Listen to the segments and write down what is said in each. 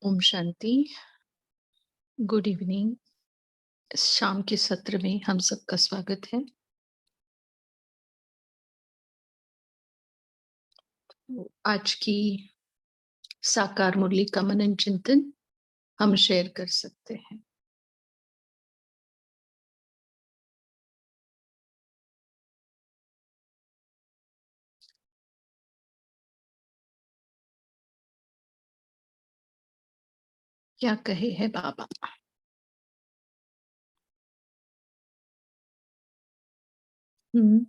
Om Shanti. Good evening. शाम के सत्र में हम सबका स्वागत है। आज की साकार मुरली का मनन चिंतन हम शेयर कर सकते हैं। क्या कहे है बाबा। हम्म।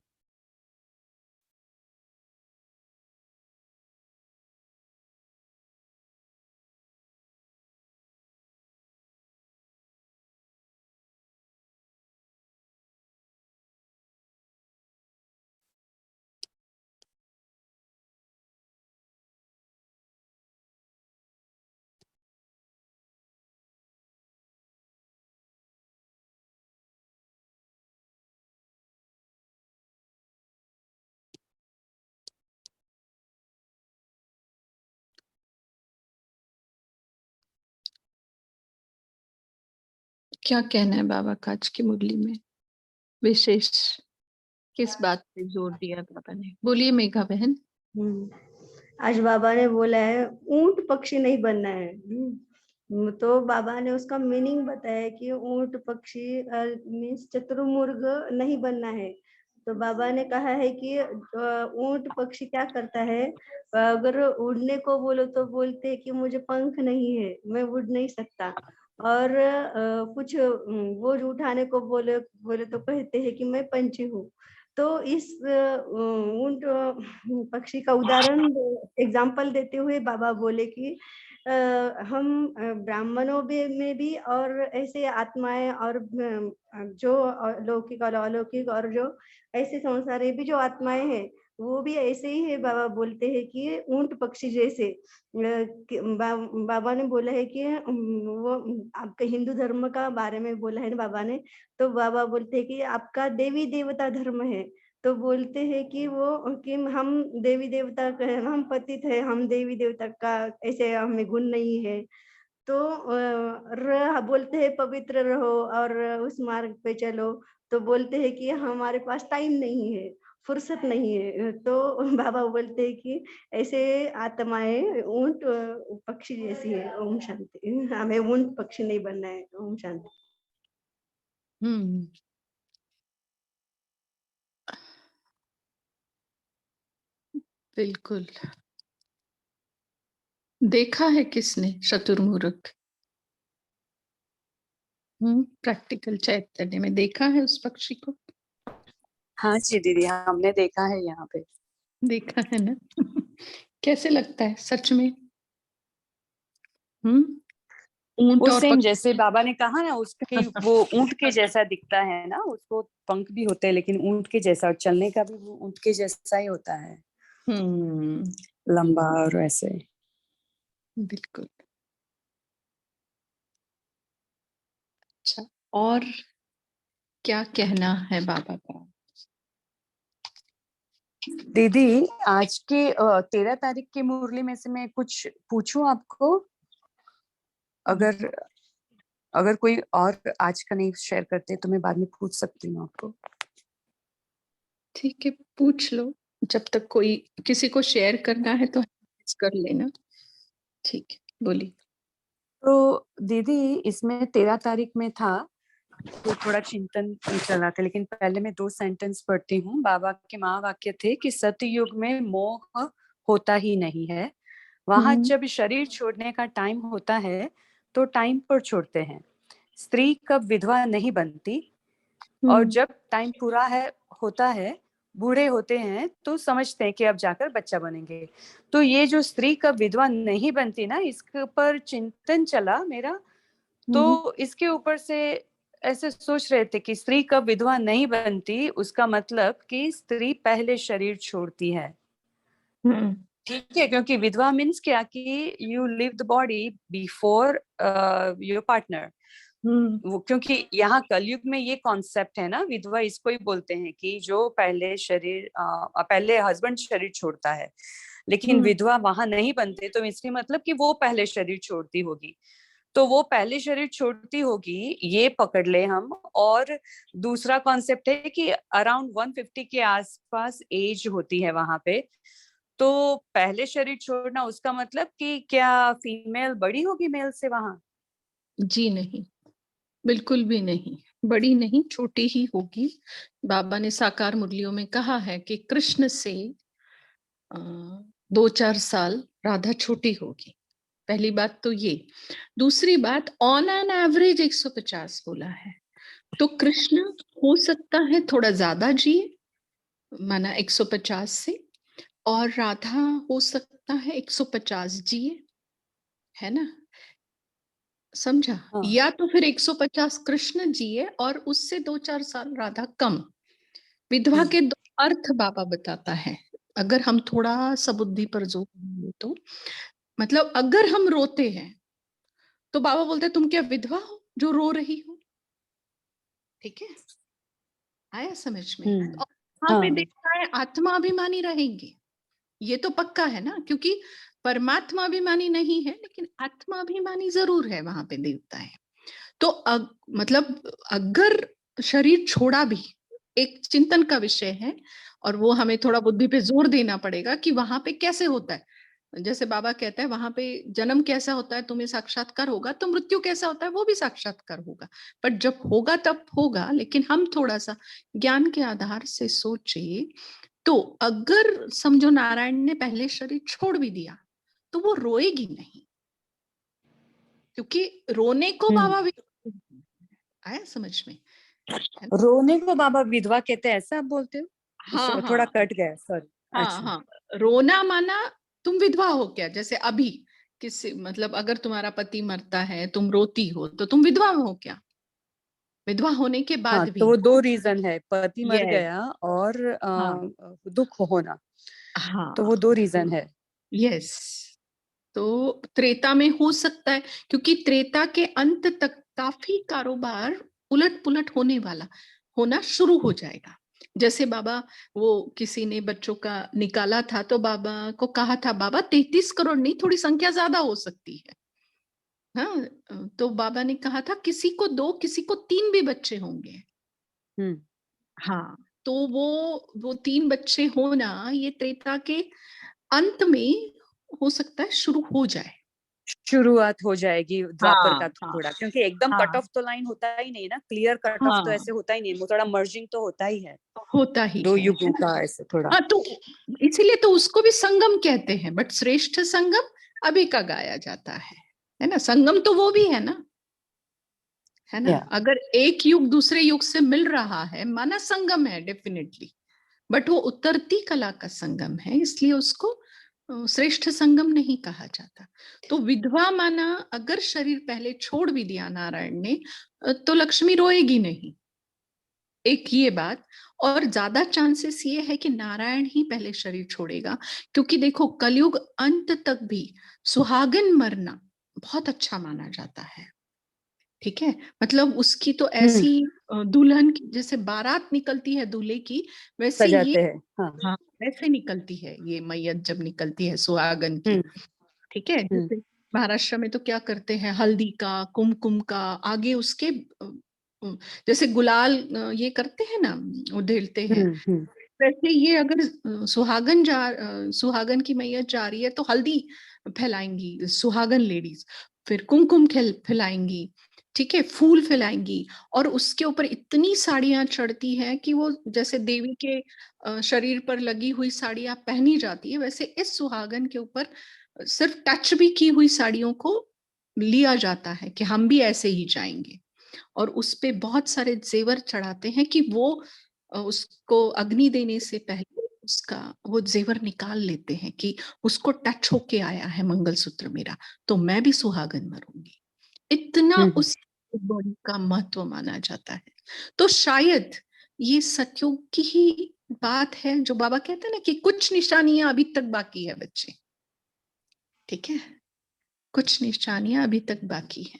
क्या कहना है बाबा का आज की मुरली में? विशेष किस बात पे जोर दिया बाबा ने? बोलिए मेघा बहन। आज बाबा ने बोला है ऊंट पक्षी नहीं बनना है। तो बाबा ने उसका मीनिंग बताया कि ऊंट पक्षी मीन्स चतुर्मुर्ग नहीं बनना है। तो बाबा ने कहा है कि ऊंट पक्षी क्या करता है, अगर उड़ने को बोलो तो बोलते हैं कि मुझे पंख नहीं है, मैं उड़ नहीं सकता। और कुछ बोझ उठाने को बोले बोले तो कहते हैं कि मैं पंछी हूँ। तो इस ऊंट पक्षी का उदाहरण एग्जाम्पल देते हुए बाबा बोले कि हम ब्राह्मणों में भी और ऐसे आत्माएं और जो लौकिक और अलौकिक और जो ऐसे संसारी भी जो आत्माएं हैं वो भी ऐसे ही है। बाबा बोलते हैं कि ऊंट पक्षी जैसे बाबा ने बोला है कि वो आपके हिंदू धर्म का बारे में बोला है ना बाबा ने। तो बाबा बोलते हैं कि आपका देवी देवता धर्म है। तो बोलते हैं कि वो कि हम देवी देवता का हम पतित है, हम देवी देवता का ऐसे हमें गुण नहीं है। तो बोलते हैं पवित्र रहो और उस मार्ग पे चलो। तो बोलते हैं कि हमारे पास टाइम नहीं है, फुर्सत नहीं है। तो बाबा बोलते हैं कि ऐसे आत्माएं ऊंट पक्षी जैसी है। ओम शांति। हमें ऊंट पक्षी नहीं बनना है। ओम शांति। बिल्कुल। देखा है किसने चतुर्मुर्ग? प्रैक्टिकल चैतन्य में देखा है उस पक्षी को? हाँ जी दीदी, हमने देखा है यहाँ पे। देखा है ना? कैसे लगता है सच में? ऊंट वो और सेम जैसे बाबा ने कहा ना, उसके वो ऊंट के जैसा दिखता है ना, उसको पंख भी होते हैं लेकिन ऊंट के जैसा, और चलने का भी वो ऊंट के जैसा ही होता है, लंबा और ऐसे। बिल्कुल। अच्छा, और क्या कहना है बाबा का? दीदी, आज के 13 तारीख की मुरली में से मैं कुछ पूछूं आपको? अगर अगर कोई और आज का नहीं शेयर करते तो मैं बाद में पूछ सकती हूँ आपको। ठीक है, पूछ लो। जब तक कोई किसी को शेयर करना है तो कर लेना। ठीक है, बोलिए। तो दीदी, इसमें 13 तारीख में था तो थोड़ा चिंतन चला था, लेकिन पहले मैं 2 सेंटेंस पढ़ती हूँ। बाबा के महावाक्य थे कि सतयुग में मोह होता ही नहीं है। वहां जब शरीर छोड़ने का टाइम होता है तो टाइम पर छोड़ते हैं। स्त्री कब विधवा नहीं बनती, और जब टाइम पूरा है होता है, बूढ़े होते हैं तो समझते हैं कि अब जाकर बच्चा बनेंगे। तो ये जो स्त्री कब विधवा नहीं बनती ना, इसके ऊपर चिंतन चला मेरा। तो इसके ऊपर से ऐसे सोच रहे थे कि स्त्री कब विधवा नहीं बनती, उसका मतलब कि स्त्री पहले शरीर छोड़ती है। ठीक है, क्योंकि विधवा मीन्स क्या कि you live the body before your partner. वो क्योंकि यहाँ कलयुग में ये कॉन्सेप्ट है ना, विधवा इसको ही बोलते हैं कि जो पहले शरीर पहले हस्बैंड शरीर छोड़ता है। लेकिन विधवा वहां नहीं बनते, तो इसके मतलब कि वो पहले शरीर छोड़ती होगी। तो वो पहले शरीर छोड़ती होगी, ये पकड़ ले हम। और दूसरा कॉन्सेप्ट है कि अराउंड 150 के आसपास एज होती है वहां पे। तो पहले शरीर छोड़ना, उसका मतलब कि क्या फीमेल बड़ी होगी मेल से वहां? जी नहीं, बिल्कुल भी नहीं, बड़ी नहीं, छोटी ही होगी। बाबा ने साकार मुरलियों में कहा है कि कृष्ण से 2-4 साल राधा छोटी होगी। पहली बात तो ये। दूसरी बात, ऑन एन एवरेज 150 बोला है, तो कृष्ण हो सकता है थोड़ा ज्यादा जिए, माना 150 से, और राधा हो सकता है 150 जिए, है ना? समझा? हाँ। या तो फिर 150 कृष्ण जिए और उससे 2-4 साल राधा कम। विधवा के दो अर्थ बाबा बताता है, अगर हम थोड़ा सा बुद्धि पर जोर दें तो। मतलब अगर हम रोते हैं तो बाबा बोलते हैं तुम क्या विधवा हो जो रो रही हो? ठीक है, आया समझ में? और वहां पे हाँ। देखता है आत्मा अभिमानी रहेंगे, ये तो पक्का है ना, क्योंकि परमात्मा अभिमानी नहीं है लेकिन आत्मा अभिमानी जरूर है वहां पे देवता है। तो मतलब अगर शरीर छोड़ा भी एक चिंतन का विषय है, और वो हमें थोड़ा बुद्धि पे जोर देना पड़ेगा कि वहां पे कैसे होता है। जैसे बाबा कहता है वहां पे जन्म कैसा होता है तुम्हें साक्षात्कार होगा, तो मृत्यु कैसा होता है वो भी साक्षात्कार होगा। पर जब होगा तब होगा, लेकिन हम थोड़ा सा ज्ञान के आधार से सोचे तो अगर समझो नारायण ने पहले शरीर छोड़ भी दिया तो वो रोएगी नहीं, क्योंकि रोने को बाबा भी आया समझ में, है ना? रोने को बाबा विधवा कहते हैं, ऐसा आप बोलते हो? हाँ थोड़ा हाँ कट गया, सॉरी। हाँ अच्छा। हाँ। रोना माना तुम विधवा हो क्या? जैसे अभी किसी, मतलब अगर तुम्हारा पति मरता है तुम रोती हो तो तुम विधवा हो क्या? विधवा होने के हाँ, बाद तो भी। वो दो रीजन है, पति मर यस। गया और हाँ दुख होना। तो वो हाँ। दो रीजन है। यस। तो त्रेता में हो सकता है, क्योंकि त्रेता के अंत तक काफी कारोबार उलट पुलट होने वाला, होना शुरू हो जाएगा। जैसे बाबा, वो किसी ने बच्चों का निकाला था तो बाबा को कहा था बाबा 33 करोड़ नहीं, थोड़ी संख्या ज्यादा हो सकती है। हाँ, तो बाबा ने कहा था किसी को 2 किसी को 3 भी बच्चे होंगे। हम्म। हाँ, तो वो 3 बच्चे होना ये त्रेता के अंत में हो सकता है शुरू हो जाए। शुरुआत हो जाएगी द्वापर हाँ का हाँ थोड़ा, क्योंकि एकदम कट हाँ ऑफ तो लाइन होता ही नहीं ना, क्लियर कट ऑफ तो हाँ, ऐसे होता ही नहीं, वो थोड़ा मर्जिंग तो होता ही है होता ही दो है युगों ना? का, ऐसे थोड़ा। हाँ, तो इसीलिए तो उसको भी संगम कहते हैं, बट श्रेष्ठ संगम अभी का गाया जाता है ना? संगम तो वो भी है ना, है ना? या अगर एक युग दूसरे युग से मिल रहा है माना संगम है डेफिनेटली, बट वो उतरती कला का संगम है, इसलिए उसको श्रेष्ठ संगम नहीं कहा जाता। तो विधवा माना अगर शरीर पहले छोड़ भी दिया नारायण ने तो लक्ष्मी रोएगी नहीं, एक ये बात। और ज्यादा चांसेस ये है कि नारायण ही पहले शरीर छोड़ेगा, क्योंकि देखो कलयुग अंत तक भी सुहागन मरना बहुत अच्छा माना जाता है। ठीक है, मतलब उसकी तो ऐसी दुल्हन की जैसे बारात निकलती है दूल्हे की, वैसे ये, सजाते हैं। हाँ। हाँ, वैसे निकलती है ये मैयत जब निकलती है सुहागन की। हम्म। ठीक है, हम्म। जैसे महाराष्ट्र में तो क्या करते हैं, हल्दी का कुमकुम का आगे उसके जैसे गुलाल ये करते हैं ना, उधेलते हैं। हम्म। वैसे ये अगर सुहागन की मैयत जा रही है तो हल्दी फैलाएंगी सुहागन लेडीज, फिर कुमकुम फैलाएंगी, ठीक है, फूल फैलाएंगी, और उसके ऊपर इतनी साड़ियां चढ़ती हैं कि वो जैसे देवी के शरीर पर लगी हुई साड़ियां पहनी जाती है, वैसे इस सुहागन के ऊपर सिर्फ टच भी की हुई साड़ियों को लिया जाता है कि हम भी ऐसे ही जाएंगे। और उस पे बहुत सारे जेवर चढ़ाते हैं कि वो उसको अग्नि देने से पहले उसका वो जेवर निकाल लेते हैं कि उसको टच होके आया है मंगलसूत्र मेरा, तो मैं भी सुहागन मरूंगी। इतना हम्म। उस बॉडी का महत्व माना जाता है। तो शायद ये सतयुग की ही बात है, जो बाबा कहते हैं ना कि कुछ निशानियां अभी तक बाकी है बच्चे। ठीक है, कुछ निशानियां अभी तक बाकी है।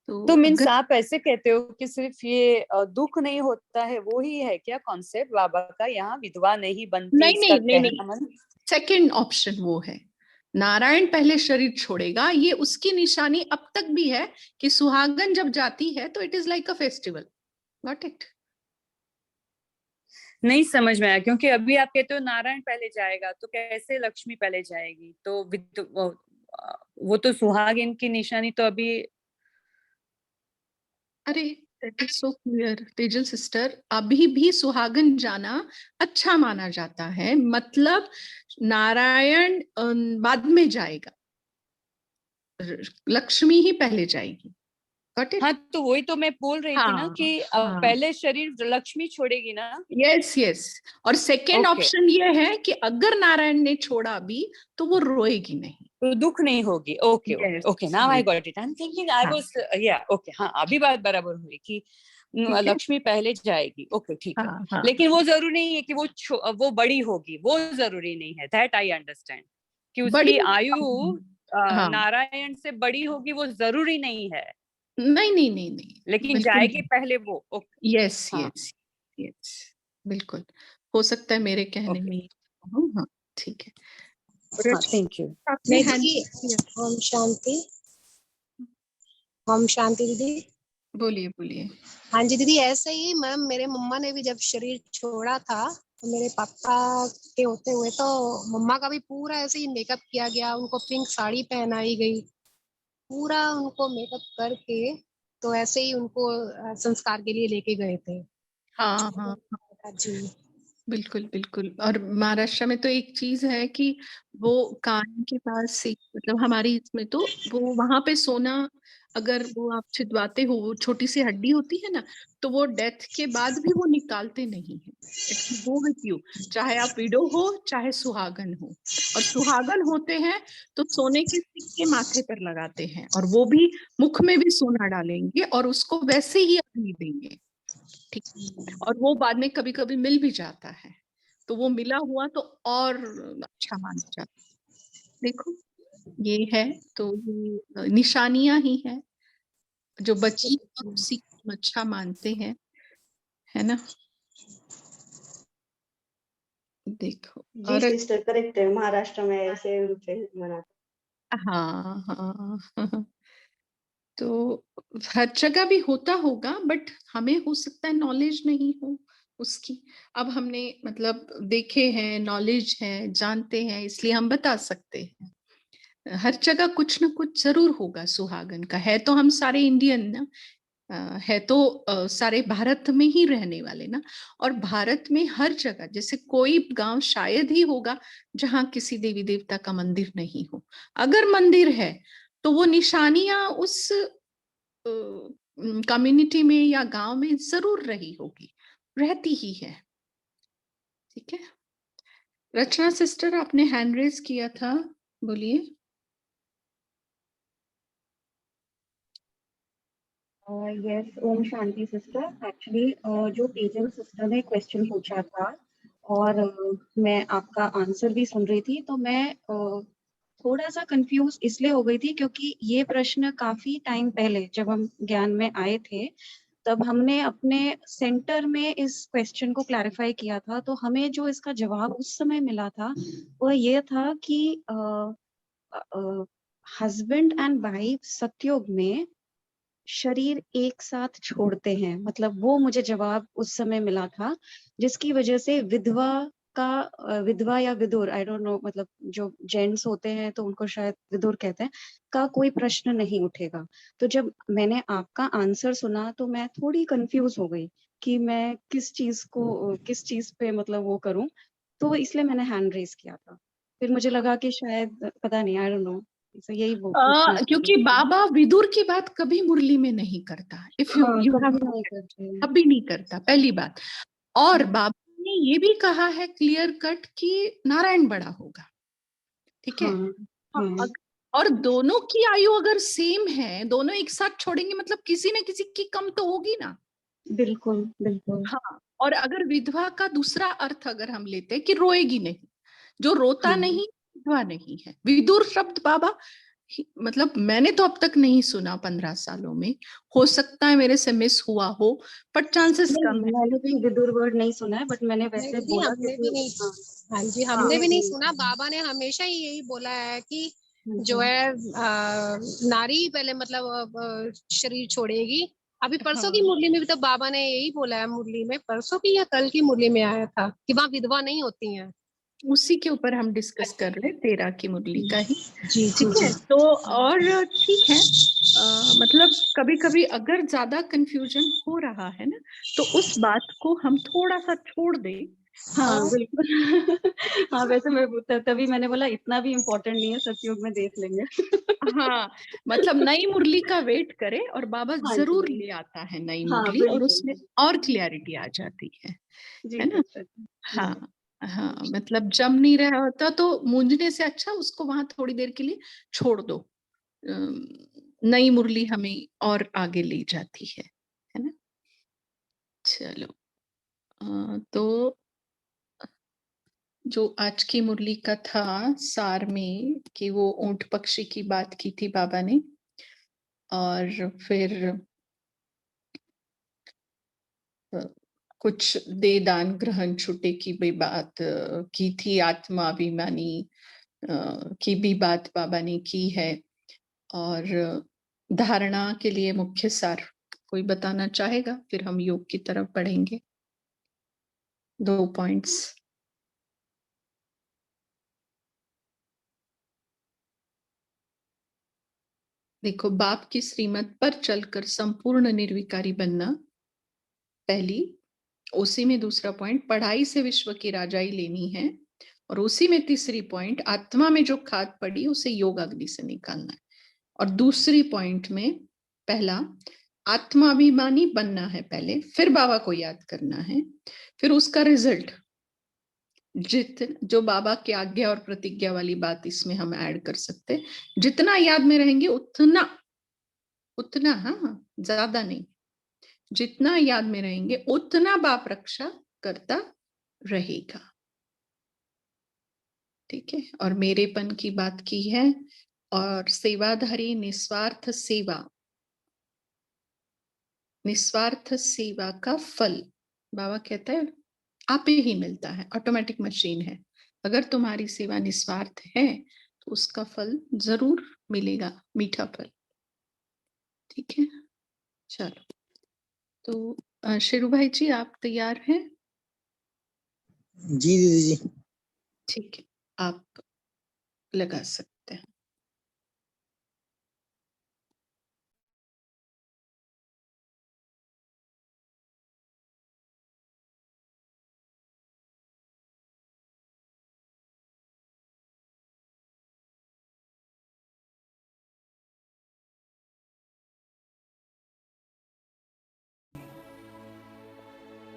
तो मीन्स अगर आप ऐसे कहते हो कि सिर्फ ये दुख नहीं होता है वो ही है क्या कॉन्सेप्ट बाबा का, यहाँ विधवा नहीं बनती नहीं इसका नहीं नहीं कहना नहीं, मन? सेकंड ऑप्शन वो है, नारायण पहले शरीर छोड़ेगा, ये उसकी निशानी अब तक भी है कि सुहागन जब जाती है तो it is like a festival. Got it? नहीं समझ में आया, क्योंकि अभी आप कहते हो नारायण पहले जाएगा तो कैसे लक्ष्मी पहले जाएगी, तो वो तो सुहागिन की निशानी तो अभी। अरे that is so clear Tejal sister, अभी भी सुहागन जाना अच्छा माना जाता है, मतलब नारायण बाद में जाएगा, लक्ष्मी ही पहले जाएगी। गॉट हाँ, इट? तो वही तो मैं बोल रही थी ना हाँ कि हाँ, पहले शरीर लक्ष्मी छोड़ेगी ना। Yes yes. और सेकंड ओके, ऑप्शन ये है कि अगर नारायण ने छोड़ा भी तो वो रोएगी नहीं। तो दुख नहीं होगी। Okay yes okay okay, now I yes. Got it, I am thinking I हाँ वाज, या ओके, हाँ अभी बात बराबर हुई कि ठीक है। लक्ष्मी पहले जाएगी। ओके ठीक है, हाँ हाँ लेकिन वो जरूरी नहीं है कि वो बड़ी होगी, वो जरूरी नहीं है, दैट आई अंडरस्टैंड कि बड़ी, उसकी आयु हाँ नारायण से बड़ी होगी, वो जरूरी नहीं है, नहीं नहीं नहीं नहीं, लेकिन बिल्कुल जाएगी नहीं। पहले वो। ओके, यस हाँ यस यस, बिल्कुल। हो सकता है मेरे कहने ओके, में ही हो, हाँ ठीक है। हाँ रच- थैंक यू। आपने मैं हैंड दीदी, किया? ओम शांति। ओम शांति दीदी। बोलिए बोलिए। हाँ जी दीदी, ऐसे ही मैम मेरे मम्मा ने भी जब शरीर छोड़ा था तो मेरे पापा के होते हुए तो मम्मा का भी पूरा ऐसे ही मेकअप किया गया, उनको पिंक साड़ी पहनाई गई, पूरा उनको मेकअप करके तो ऐसे ही उनको संस्कार के लिए लेके गए थे। हाँ हाँ, जी बिल्कुल बिल्कुल। और महाराष्ट्र में तो एक चीज है कि वो कान के पास एक, मतलब हमारी इसमें तो वो वहां पे सोना, अगर वो आप छिदवाते हो, वो छोटी सी हड्डी होती है ना, तो वो डेथ के बाद भी वो निकालते नहीं है। इट गो विथ यू, चाहे आप विडो हो चाहे सुहागन हो। और सुहागन होते हैं तो सोने के सिक्के माथे पर लगाते हैं, और वो भी मुख में भी सोना डालेंगे और उसको वैसे ही अग्नि देंगे। ठीक। और वो बाद में कभी कभी मिल भी जाता है, तो वो मिला हुआ तो और अच्छा माना जाता है। देखो ये है, तो ये निशानियां ही है जो बची और उसी को हम अच्छा मानते हैं, है ना? देखो जी और सिस्टर, करेक्ट है, महाराष्ट्र में ऐसे रूप से मनाते। हाँ हाँ तो हर जगह भी होता होगा, बट हमें हो सकता है नॉलेज नहीं हो उसकी। अब हमने मतलब देखे हैं, नॉलेज है, जानते हैं, इसलिए हम बता सकते हैं। हर जगह कुछ ना कुछ जरूर होगा सुहागन का, है तो हम सारे इंडियन ना, है तो सारे भारत में ही रहने वाले ना। और भारत में हर जगह, जैसे कोई गांव शायद ही होगा जहां किसी देवी देवता का मंदिर नहीं हो। अगर मंदिर है तो वो निशानियां उस कम्युनिटी में या गांव में जरूर रही होगी, रहती ही है। ठीक है। रचना सिस्टर, आपने हैंड रेज किया था, बोलिए। Yes, Om Shanti sister. Actually जो तेजल सिस्टर ने क्वेश्चन पूछा था और मैं आपका आंसर भी सुन रही थी, तो मैं थोड़ा सा कंफ्यूज इसलिए हो गई थी क्योंकि ये प्रश्न काफी टाइम पहले जब हम ज्ञान में आए थे तब हमने अपने सेंटर में इस क्वेश्चन को क्लैरिफाई किया था। तो हमें जो इसका जवाब उस समय मिला था वह ये था कि हस्बैंड एंड वाइफ सतयुग में शरीर एक साथ छोड़ते हैं, मतलब वो मुझे जवाब उस समय मिला था, जिसकी वजह से विधवा का विधवा या विदुर, आई डोंट नो, मतलब जो जेंट्स होते हैं तो उनको शायद विदुर कहते हैं, का कोई प्रश्न नहीं उठेगा। तो जब मैंने आपका आंसर सुना तो मैं थोड़ी कंफ्यूज हो गई कि मैं किस चीज पे मतलब वो करूं, तो इसलिए मैंने हैंड रेज किया था। फिर मुझे लगा कि शायद पता नहीं, आई डोंट नो, तो यही वो पूछना चाह रही क्योंकि थी। बाबा विदुर की बात कभी मुरली में नहीं करता, इफ यू हाँ, यू हैव, कभी नहीं करते। कभी नहीं करता, पहली बात। और हाँ, बाबा ने ये भी कहा है क्लियर कट कि नारायण बड़ा होगा। ठीक है। हाँ, हाँ, हाँ, और दोनों की आयु अगर सेम है, दोनों एक साथ छोड़ेंगे, मतलब किसी न किसी की कम तो होगी ना। बिल्कुल, बिल्कुल। हाँ, और अगर विधवा का दूसरा अर्थ अगर हम लेते हैं कि रोएगी नहीं, जो रोता हाँ, नहीं विधवा नहीं है। विदुर शब्द बाबा मतलब मैंने तो अब तक नहीं सुना 15 सालों में, हो सकता है मेरे से मिस हुआ हो, पर चांसेस नहीं, कम है। मैंने भी विदुर वर्ड नहीं सुना है, बट मैंने नहीं वैसे जी, बोला हमने क्योंकि भी नहीं। हाँ हाँ जी, हाँ हमने भी नहीं जी, सुना। बाबा ने हमेशा ही यही बोला है कि हाँ जो जी, है नारी पहले मतलब शरीर छोड़ेगी। अभी परसों की हाँ, मुरली में भी तो बाबा ने यही बोला है। मुरली में परसों की या कल की मुरली में आया था कि वहाँ विधवा नहीं होती हैं। उसी के ऊपर हम डिस्कस कर रहे हैं, 13 की मुरली का ही। जी जी ठीक जी। है, तो और ठीक है, मतलब कभी कभी अगर ज्यादा कंफ्यूजन हो रहा है ना, तो उस बात को हम थोड़ा सा छोड़ दें। हाँ और बिल्कुल। हाँ वैसे मैं तभी मैंने बोला इतना भी इम्पोर्टेंट नहीं है, सतयुग में देख लेंगे। हाँ, मतलब नई मुरली का वेट करें, और बाबा हाँ जी, जरूर ले आता है नई हाँ मुरली, और बिल्कुल। उसमें और क्लैरिटी आ जाती जी है ना। सिस्टर जी। हाँ, हाँ, मतलब जम नहीं रहा होता तो मूंझने से अच्छा उसको वहां थोड़ी देर के लिए छोड़ दो। नई मुरली हमें और आगे ले जाती है ना। चलो, तो जो आज की मुरली का था सार में, कि वो ऊंट पक्षी की बात की थी बाबा ने, और फिर अ, कुछ दे दान ग्रहण छुटे की भी बात की थी, आत्माभिमानी की भी बात बाबा ने की है। और धारणा के लिए मुख्य सार कोई बताना चाहेगा, फिर हम योग की तरफ बढ़ेंगे। 2 पॉइंट्स। देखो, बाप की श्रीमत पर चलकर संपूर्ण निर्विकारी बनना पहली, उसी में दूसरा पॉइंट पढ़ाई से विश्व की राजाई लेनी है, और उसी में तीसरी पॉइंट आत्मा में जो खाद पड़ी उसे योग अग्नि से निकालना है। और दूसरी पॉइंट में पहला आत्माभिमानी बनना है पहले, फिर बाबा को याद करना है, फिर उसका रिजल्ट जो बाबा की आज्ञा और प्रतिज्ञा वाली बात इसमें हम ऐड कर सकते, जितना याद में रहेंगे उतना उतना, हाँ ज्यादा नहीं, जितना याद में रहेंगे उतना बाप रक्षा करता रहेगा। ठीक है, और मेरेपन की बात की है, और सेवाधारी निस्वार्थ सेवा, निस्वार्थ सेवा का फल बाबा कहता है आप ही मिलता है, ऑटोमेटिक मशीन है। अगर तुम्हारी सेवा निस्वार्थ है तो उसका फल जरूर मिलेगा, मीठा फल। ठीक है, चलो, तो शेरू भाई जी आप तैयार हैं? जी दीदी जी। ठीक है, आप लगा सकते हैं।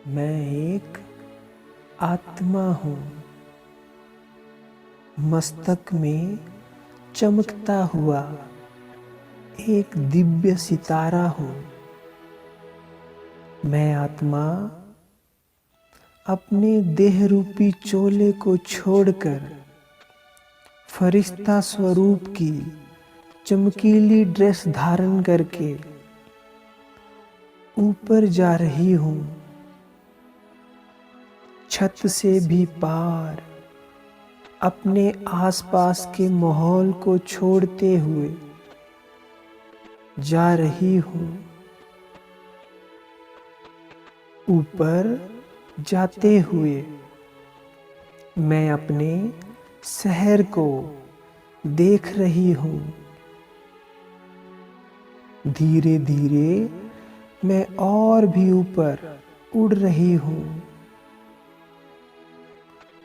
मैं एक आत्मा हूँ, मस्तक में चमकता हुआ एक दिव्य सितारा हूँ। मैं आत्मा अपने देह रूपी चोले को छोड़कर फरिश्ता स्वरूप की चमकीली ड्रेस धारण करके ऊपर जा रही हूँ, छत से भी पार अपने आसपास के माहौल को छोड़ते हुए जा रही हूँ। ऊपर जाते हुए मैं अपने शहर को देख रही हूँ। धीरे धीरे मैं और भी ऊपर उड़ रही हूँ,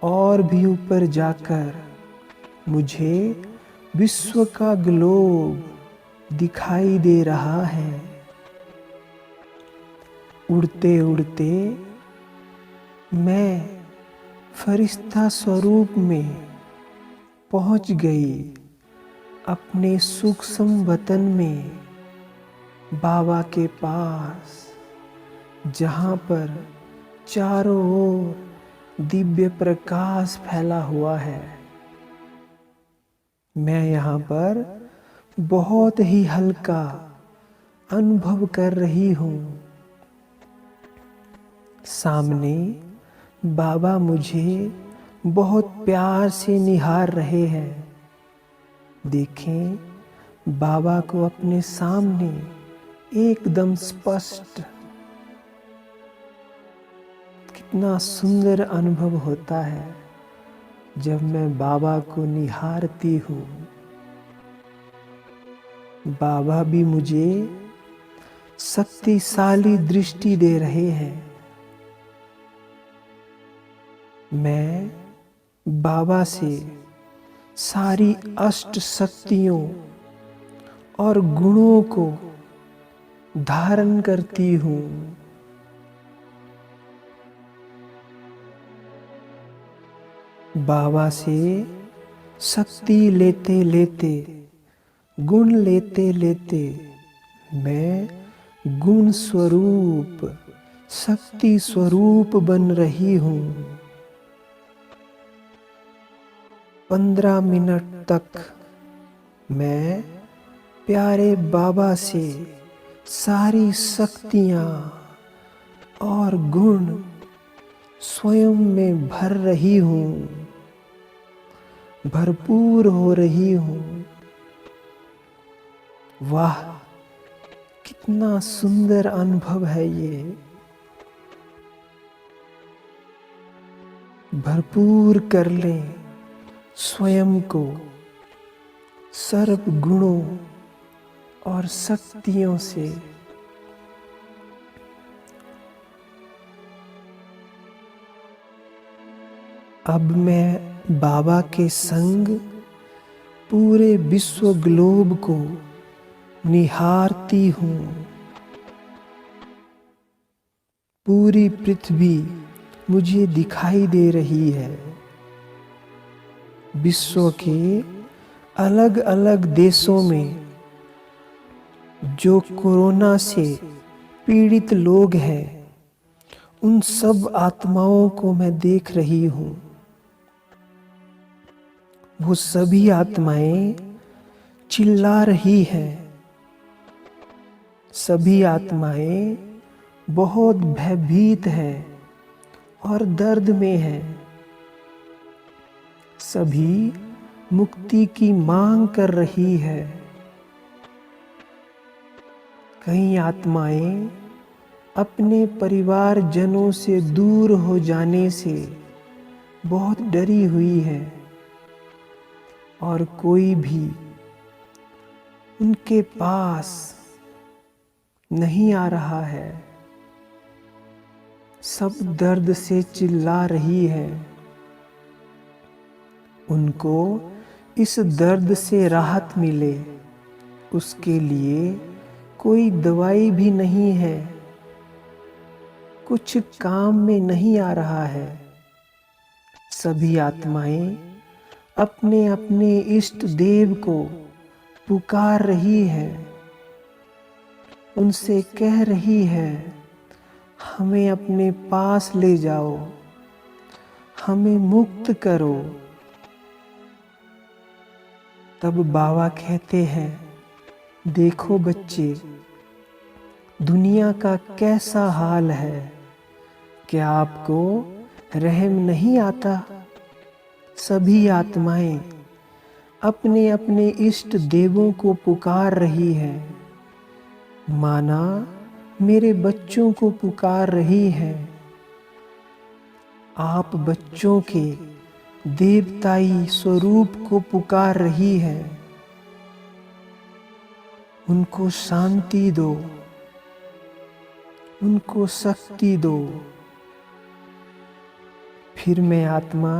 और भी ऊपर जाकर मुझे विश्व का ग्लोब दिखाई दे रहा है। उड़ते उड़ते मैं फरिश्ता स्वरूप में पहुंच गई अपने सूक्ष्म वतन में, बाबा के पास, जहां पर चारों ओर दिव्य प्रकाश फैला हुआ है। मैं यहाँ पर बहुत ही हल्का अनुभव कर रही हूँ। सामने बाबा मुझे बहुत प्यार से निहार रहे हैं। देखें, बाबा को अपने सामने एकदम स्पष्ट। कितना सुंदर अनुभव होता है जब मैं बाबा को निहारती हूँ। बाबा भी मुझे शक्तिशाली दृष्टि दे रहे हैं। मैं बाबा से सारी अष्ट शक्तियों और गुणों को धारण करती हूँ। बाबा से शक्ति लेते लेते, गुण लेते लेते मैं गुण स्वरूप, शक्ति स्वरूप बन रही हूँ। 15 मिनट तक मैं प्यारे बाबा से सारी शक्तियाँ और गुण स्वयं में भर रही हूँ, भरपूर हो रही हूँ। वाह, कितना सुंदर अनुभव है ये। भरपूर कर लें स्वयं को सर्व गुणों और शक्तियों से। अब मैं बाबा के संग पूरे विश्व ग्लोब को निहारती हूँ। पूरी पृथ्वी मुझे दिखाई दे रही है। विश्व के अलग अलग देशों में जो कोरोना से पीड़ित लोग हैं, उन सब आत्माओं को मैं देख रही हूँ। वो सभी आत्माएं चिल्ला रही हैं। सभी आत्माएं बहुत भयभीत हैं और दर्द में हैं। सभी मुक्ति की मांग कर रही है। कई आत्माएं अपने परिवारजनों से दूर हो जाने से बहुत डरी हुई है और कोई भी उनके पास नहीं आ रहा है। सब दर्द से चिल्ला रही है। उनको इस दर्द से राहत मिले, उसके लिए कोई दवाई भी नहीं है, कुछ काम में नहीं आ रहा है। सभी आत्माएं अपने अपने इष्ट देव को पुकार रही है। उनसे कह रही है, हमें अपने पास ले जाओ, हमें मुक्त करो। तब बाबा कहते हैं, देखो बच्चे, दुनिया का कैसा हाल है। क्या आपको रहम नहीं आता? सभी आत्माएं अपने अपने इष्ट देवों को पुकार रही है, माना मेरे बच्चों को पुकार रही है। आप बच्चों के देवताई स्वरूप को पुकार रही है। उनको शांति दो, उनको शक्ति दो। फिर मैं आत्मा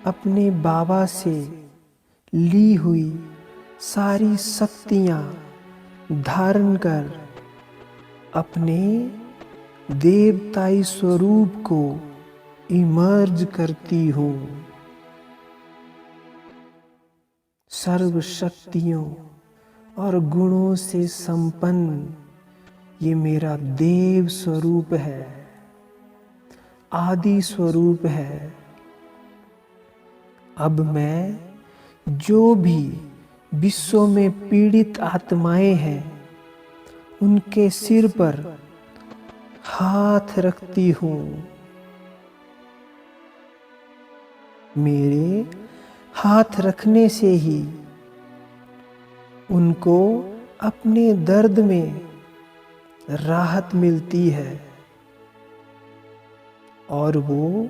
अपने बाबा से ली हुई सारी शक्तियाँ धारण कर अपने देवताई स्वरूप को इमर्ज करती हूँ। सर्व शक्तियों और गुणों से संपन्न ये मेरा देव स्वरूप है, आदि स्वरूप है। अब मैं जो भी विश्व में पीड़ित आत्माएं हैं, उनके सिर पर हाथ रखती हूँ। मेरे हाथ रखने से ही उनको अपने दर्द में राहत मिलती है और वो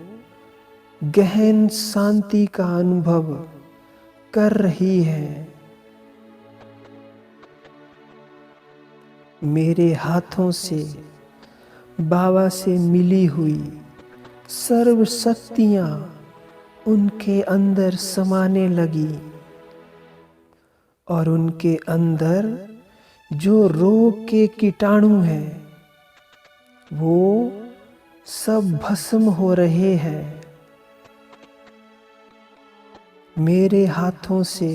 गहन शांति का अनुभव कर रही है। मेरे हाथों से बाबा से मिली हुई सर्व शक्तियाँ उनके अंदर समाने लगी और उनके अंदर जो रोग के कीटाणु हैं वो सब भस्म हो रहे हैं। मेरे हाथों से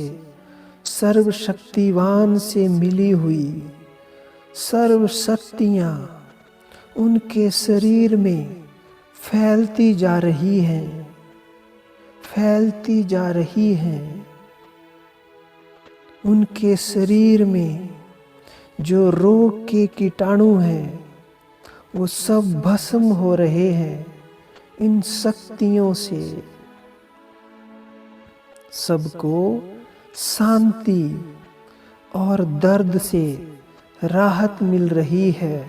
सर्वशक्तिवान से मिली हुई सर्व शक्तियाँ उनके शरीर में फैलती जा रही हैं, फैलती जा रही हैं। उनके शरीर में जो रोग के कीटाणु हैं वो सब भस्म हो रहे हैं इन शक्तियों से। सबको शांति और दर्द से राहत मिल रही है,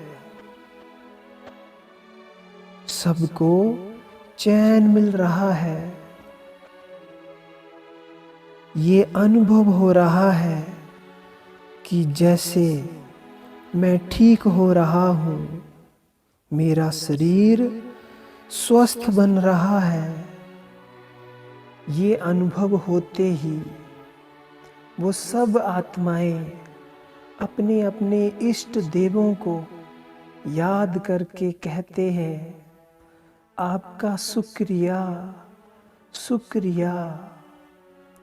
सबको चैन मिल रहा है। ये अनुभव हो रहा है कि जैसे मैं ठीक हो रहा हूँ, मेरा शरीर स्वस्थ बन रहा है। ये अनुभव होते ही वो सब आत्माएं अपने अपने इष्ट देवों को याद करके कहते हैं, आपका शुक्रिया शुक्रिया।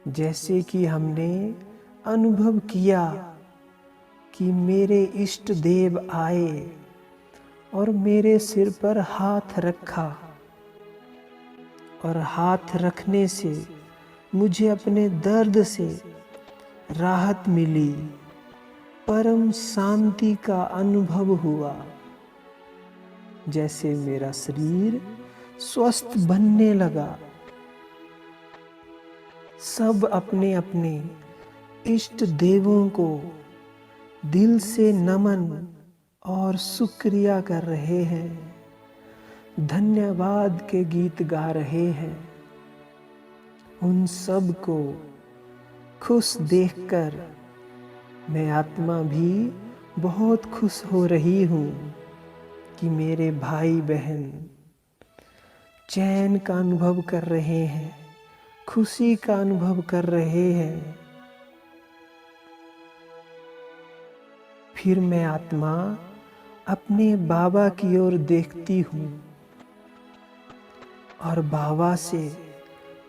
जैसे कि हमने अनुभव किया कि मेरे इष्ट देव आए और मेरे सिर पर हाथ रखा और हाथ रखने से मुझे अपने दर्द से राहत मिली, परम शांति का अनुभव हुआ। जैसे मेरा शरीर स्वस्थ बनने लगा। सब अपने अपने इष्ट देवों को दिल से नमन और शुक्रिया कर रहे हैं, धन्यवाद के गीत गा रहे हैं। उन सब को खुश देखकर मैं आत्मा भी बहुत खुश हो रही हूँ कि मेरे भाई बहन चैन का अनुभव कर रहे हैं, खुशी का अनुभव कर रहे हैं। फिर मैं आत्मा अपने बाबा की ओर देखती हूँ और बाबा से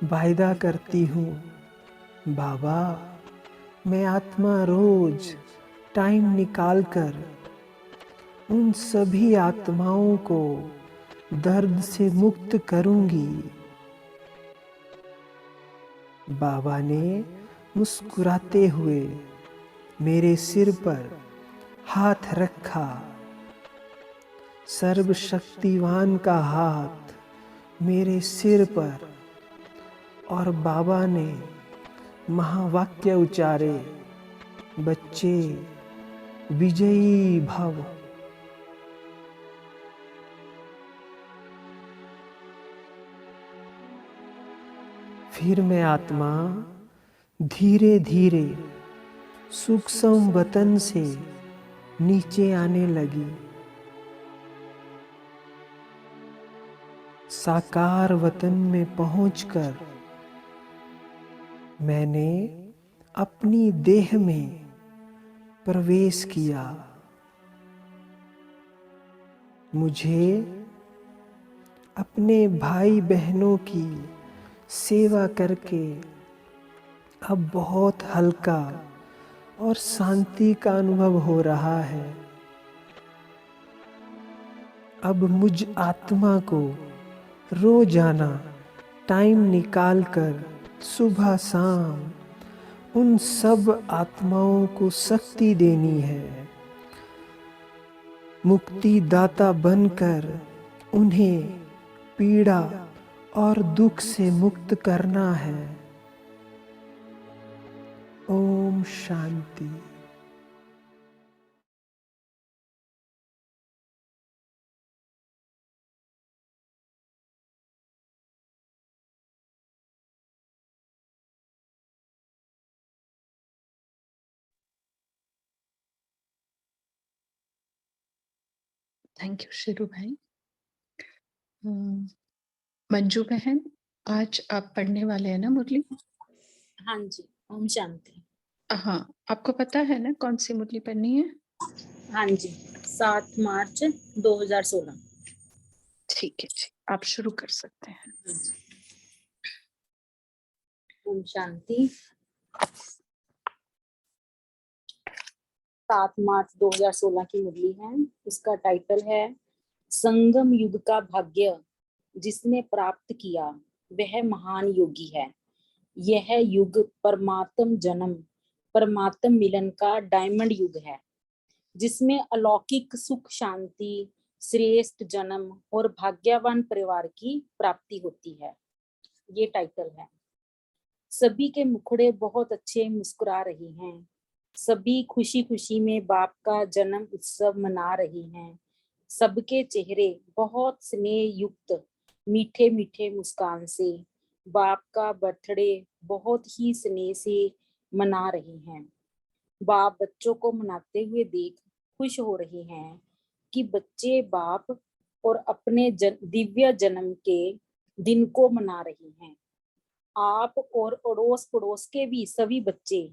वायदा करती हूँ, बाबा मैं आत्मा रोज टाइम निकालकर उन सभी आत्माओं को दर्द से मुक्त करूंगी। बाबा ने मुस्कुराते हुए मेरे सिर पर हाथ रखा। सर्वशक्तिवान का हाथ मेरे सिर पर और बाबा ने महावाक्य उच्चारे, बच्चे विजयी भव। फिर मैं आत्मा धीरे धीरे सूक्ष्म वतन से नीचे आने लगी। साकार वतन में पहुंचकर मैंने अपनी देह में प्रवेश किया। मुझे अपने भाई बहनों की सेवा करके अब बहुत हल्का और शांति का अनुभव हो रहा है। अब मुझ आत्मा को रोजाना टाइम निकालकर सुबह शाम उन सब आत्माओं को शक्ति देनी है। मुक्ति दाता बनकर उन्हें पीड़ा और दुख से मुक्त करना है। Om Shanti. Thank you Shirou भाई। मंजू बहन, आज आप पढ़ने वाले हैं ना मुरली? हाँ जी, ओम शांति। हाँ, आपको पता है ना कौन सी मुरली पढ़नी है? हाँ जी, 7 मार्च 2016। ठीक है जी, आप शुरू कर सकते हैं। ओम शांति। 7 मार्च 2016 की मुरली है। इसका टाइटल है संगम युग का भाग्य जिसने प्राप्त किया वह महान योगी है। यह युग परमात्म जन्म, परमात्म मिलन का डायमंड युग है, जिसमें अलौकिक सुख शांति, श्रेष्ठ जन्म और भाग्यवान परिवार की प्राप्ति होती है। ये टाइटल है। सभी के मुखड़े बहुत अच्छे मुस्कुरा रही हैं। सभी खुशी खुशी में बाप का जन्म उत्सव मना रही हैं। सबके चेहरे बहुत स्नेह युक्त मीठे मीठे मुस्कान से बाप का बर्थडे बहुत ही स्नेह से मना रही हैं। बाप बच्चों को मनाते हुए देख खुश हो रहे हैं कि बच्चे बाप और अपने दिव्य जन्म के दिन को मना रहे हैं। आप और अड़ोस पड़ोस के भी सभी बच्चे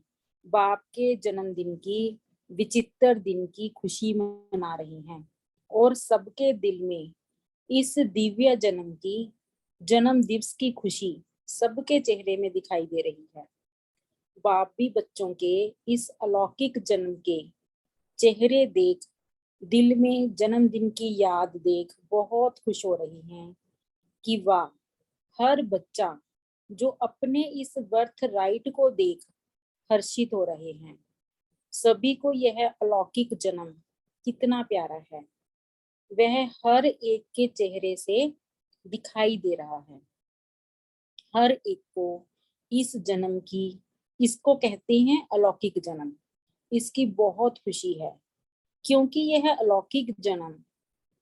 बाप के जन्मदिन की विचित्र दिन की खुशी मना रहे हैं और सबके दिल में इस दिव्य जन्म की जन्म दिवस की खुशी सबके चेहरे में दिखाई दे रही है। बाप भी बच्चों के इस अलौकिक जन्म के चेहरे देख, दिल में जन्मदिन की याद देख बहुत खुश हो रहे हैं कि वाह, हर बच्चा जो अपने इस बर्थ राइट को देख हर्षित हो रहे हैं। सभी को यह अलौकिक जन्म कितना प्यारा है, वह हर एक के चेहरे से दिखाई दे रहा है। हर एक को इस जन्म की, इसको कहते हैं अलौकिक जन्म, इसकी बहुत खुशी है, क्योंकि यह अलौकिक जन्म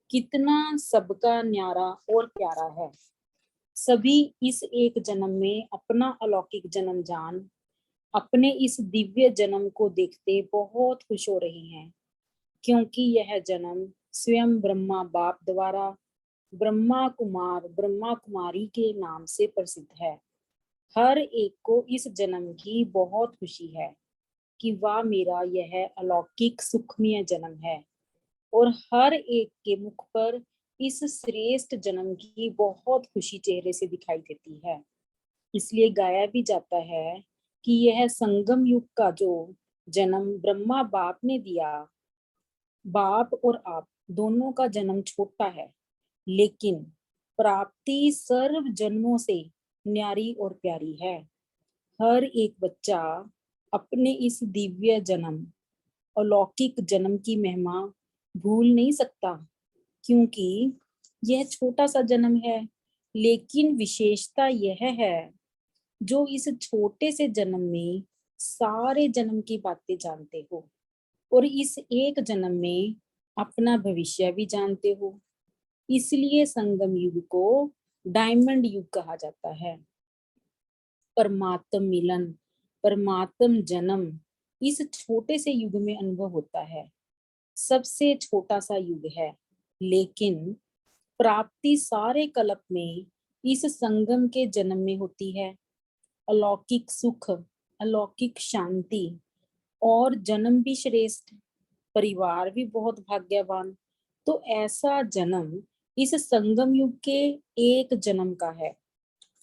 कितना सबका न्यारा और प्यारा है। सभी इस एक जन्म में अपना अलौकिक जन्म जान अपने इस दिव्य जन्म को देखते बहुत खुश हो रही हैं, क्योंकि यह जन्म स्वयं ब्रह्मा बाप द्वारा ब्रह्मा कुमार ब्रह्मा कुमारी के नाम से प्रसिद्ध है। हर एक को इस जन्म की बहुत खुशी है कि वाह, मेरा यह अलौकिक सुखमय जन्म है, और हर एक के मुख पर इस श्रेष्ठ जन्म की बहुत खुशी चेहरे से दिखाई देती है। इसलिए गाया भी जाता है कि यह संगम युग का जो जन्म ब्रह्मा बाप ने दिया, बाप और आप दोनों का जन्म छोटा है, लेकिन प्राप्ति सर्व जन्मों से न्यारी और प्यारी है। हर एक बच्चा अपने इस दिव्य जन्म, अलौकिक जन्म की महिमा भूल नहीं सकता, क्योंकि यह छोटा सा जन्म है, लेकिन विशेषता यह है जो इस छोटे से जन्म में सारे जन्म की बातें जानते हो और इस एक जन्म में अपना भविष्य भी जानते हो। इसलिए संगम युग को डायमंड युग कहा जाता है। परमात्म मिलन, परमात्म जन्म इस छोटे से युग में अनुभव होता है। सबसे छोटा सा युग है, लेकिन प्राप्ति सारे कल्प में इस संगम के जन्म में होती है। अलौकिक सुख, अलौकिक शांति और जन्म भी श्रेष्ठ, परिवार भी बहुत भाग्यवान। तो ऐसा जन्म इस संगम युग के एक जन्म का है।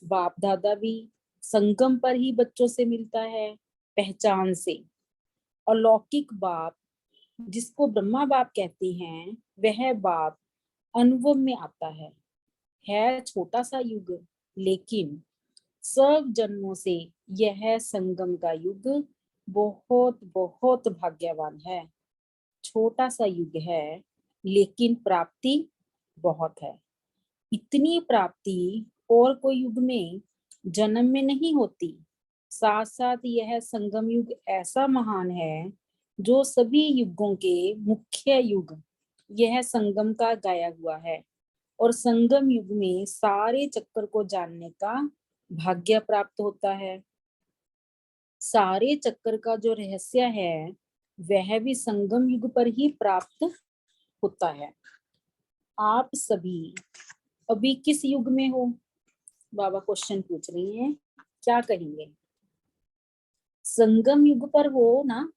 बाप दादा भी संगम पर ही बच्चों से मिलता है, पहचान से। अलौकिक बाप, जिसको ब्रह्मा बाप कहते हैं, वह बाप अनुभव में आता है छोटा सा युग, लेकिन सब जन्मों से यह संगम का युग बहुत बहुत भाग्यवान है। छोटा सा युग है लेकिन प्राप्ति बहुत है। इतनी प्राप्ति और कोई युग में जन्म में नहीं होती। साथ साथ यह संगम युग ऐसा महान है जो सभी युगों के मुख्य युग यह संगम का गाया हुआ है, और संगम युग में सारे चक्कर को जानने का भाग्य प्राप्त होता है। सारे चक्कर का जो रहस्य है वह भी संगम युग पर ही प्राप्त होता है। आप सभी अभी किस युग में हो? बाबा क्वेश्चन पूछ रही हैं, क्या कहेंगे? संगम युग पर हो ना?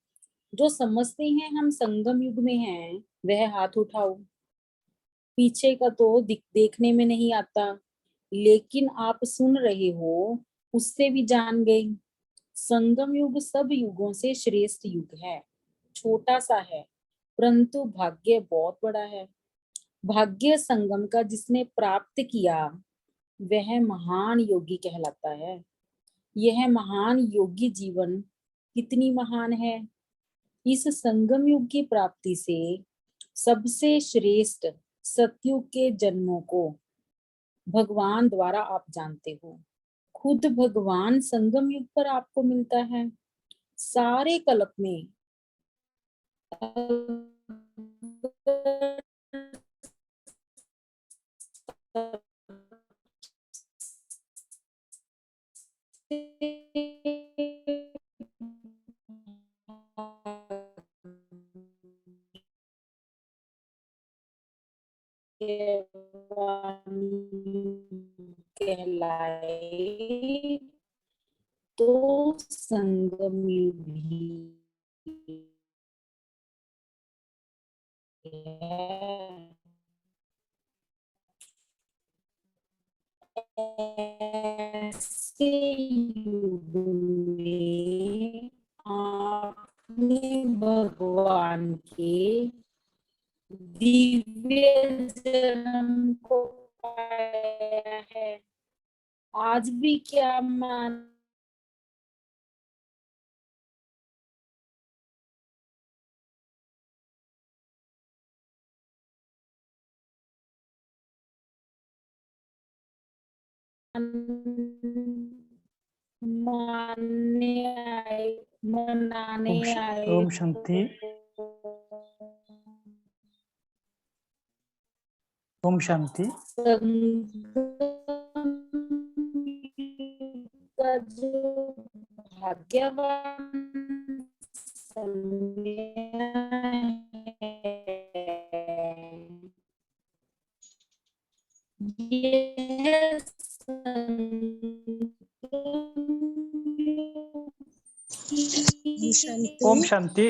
जो समझते हैं हम संगम युग में हैं वह हाथ उठाओ। पीछे का तो देखने में नहीं आता, लेकिन आप सुन रहे हो उससे भी जान गए। संगम युग सब युगों से श्रेष्ठ युग है। छोटा सा है परंतु भाग्य बहुत बड़ा है। भाग्य संगम का जिसने प्राप्त किया वह महान योगी कहलाता है। यह महान योगी जीवन कितनी महान है। इस संगम युग की प्राप्ति से सबसे श्रेष्ठ सतयुग के जन्मों को भगवान द्वारा आप जानते हो। खुद भगवान संगम युग पर आपको मिलता है। सारे कल्प में कहलाए तो संगम युग ही है। ऐसे युग में आपने भगवान के दिव्य जन्म को पाया है। आज भी क्या मान मनाने आए ओम शांति। ओम शांति। का जो भाग्यवान समय है, ओम शांति।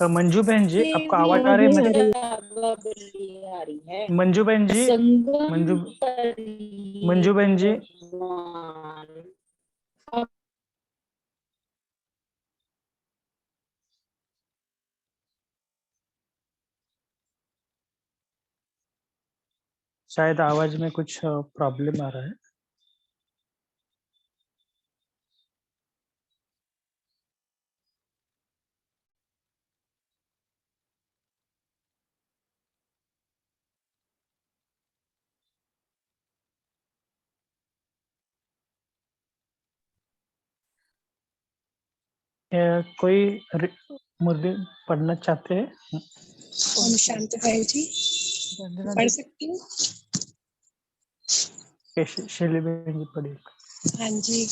मंजू बहन जी, आपका आवाज आ रही है? मंजू बहन जी, मंजू बहन जी, शायद आवाज में कुछ प्रॉब्लम आ रहा है। कोई मुर्दे पढ़ना चाहते हैं? ओम शांति भाई जी, पढ़ सकती हूँ? शैली बहन जी पढ़िए। हाँ जी।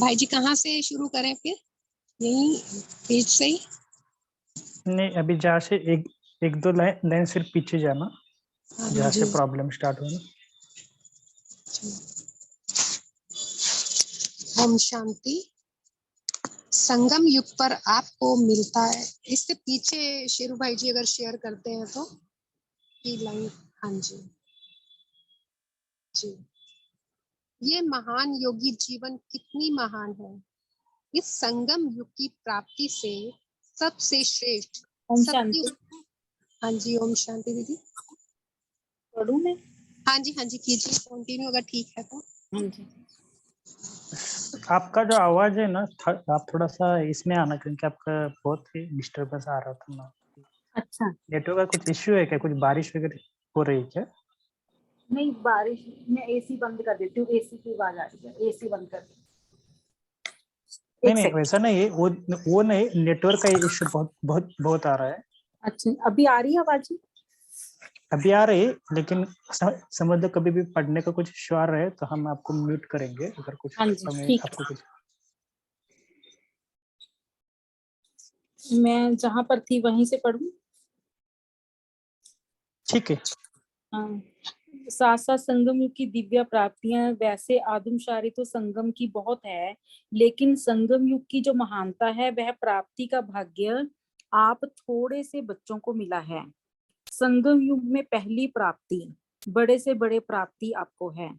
भाई जी कहाँ से शुरू करें फिर? यही पेज से ही? नहीं, अभी जहाँ से एक दो लाइन सिर्फ पीछे जाना, जहाँ जी। से प्रॉब्लम स्टार्ट होना। ओम शांति। संगम युग पर आपको मिलता है, इससे पीछे शेरू भाई जी अगर शेयर करते हैं तो लाइन। हाँ जी जी। ये महान योगी जीवन कितनी महान है। इस संगम युग की प्राप्ति से सबसे श्रेष्ठ सतयुग। हाँ जी। ओम शांति दीदी। पढ़ूं मैं? हाँ जी कीजिए कंटिन्यू अगर ठीक है तो। हाँ जी। आपका जो आवाज है ना आप थोड़ा सा इसमें आना, क्योंकि आपका बहुत ही डिस्टरबेंस आ रहा था ना। अच्छा, नेटवर्क का कुछ इश्यू है क्या? कुछ बारिश वगैरह हो रही है क्या? नहीं बारिश में एसी बंद कर देती हूँ, एसी की आवाज आ रही है, एसी बंद कर दी। नहीं एक नहीं, सेकंड। वैसा नहीं है, वो नहीं, नेटवर्क का इश्यू बहुत बहुत बहुत आ रहा है। अच्छा, अभी आ रही है आवाज? अभी आ रही है, लेकिन समझ लो कभी भी पढ़ने का कुछ इश्यू आ रहा है तो हम आपको म्यूट करेंगे, अगर कुछ हाँ जी, हमें ठीक आपको कुछ। है। मैं जहां पर थी वहीं से पढ़ूं। ठीक है। हाँ। साथ साथ संगम युग की दिव्य प्राप्तियां, वैसे आदमशाही तो संगम की बहुत है, लेकिन संगम युग की जो महानता है वह प्राप्ति का भाग्य आप थोड़े से बच्चों को मिला है। संगम युग में पहली प्राप्ति, बड़े से बड़े प्राप्ति आपको है।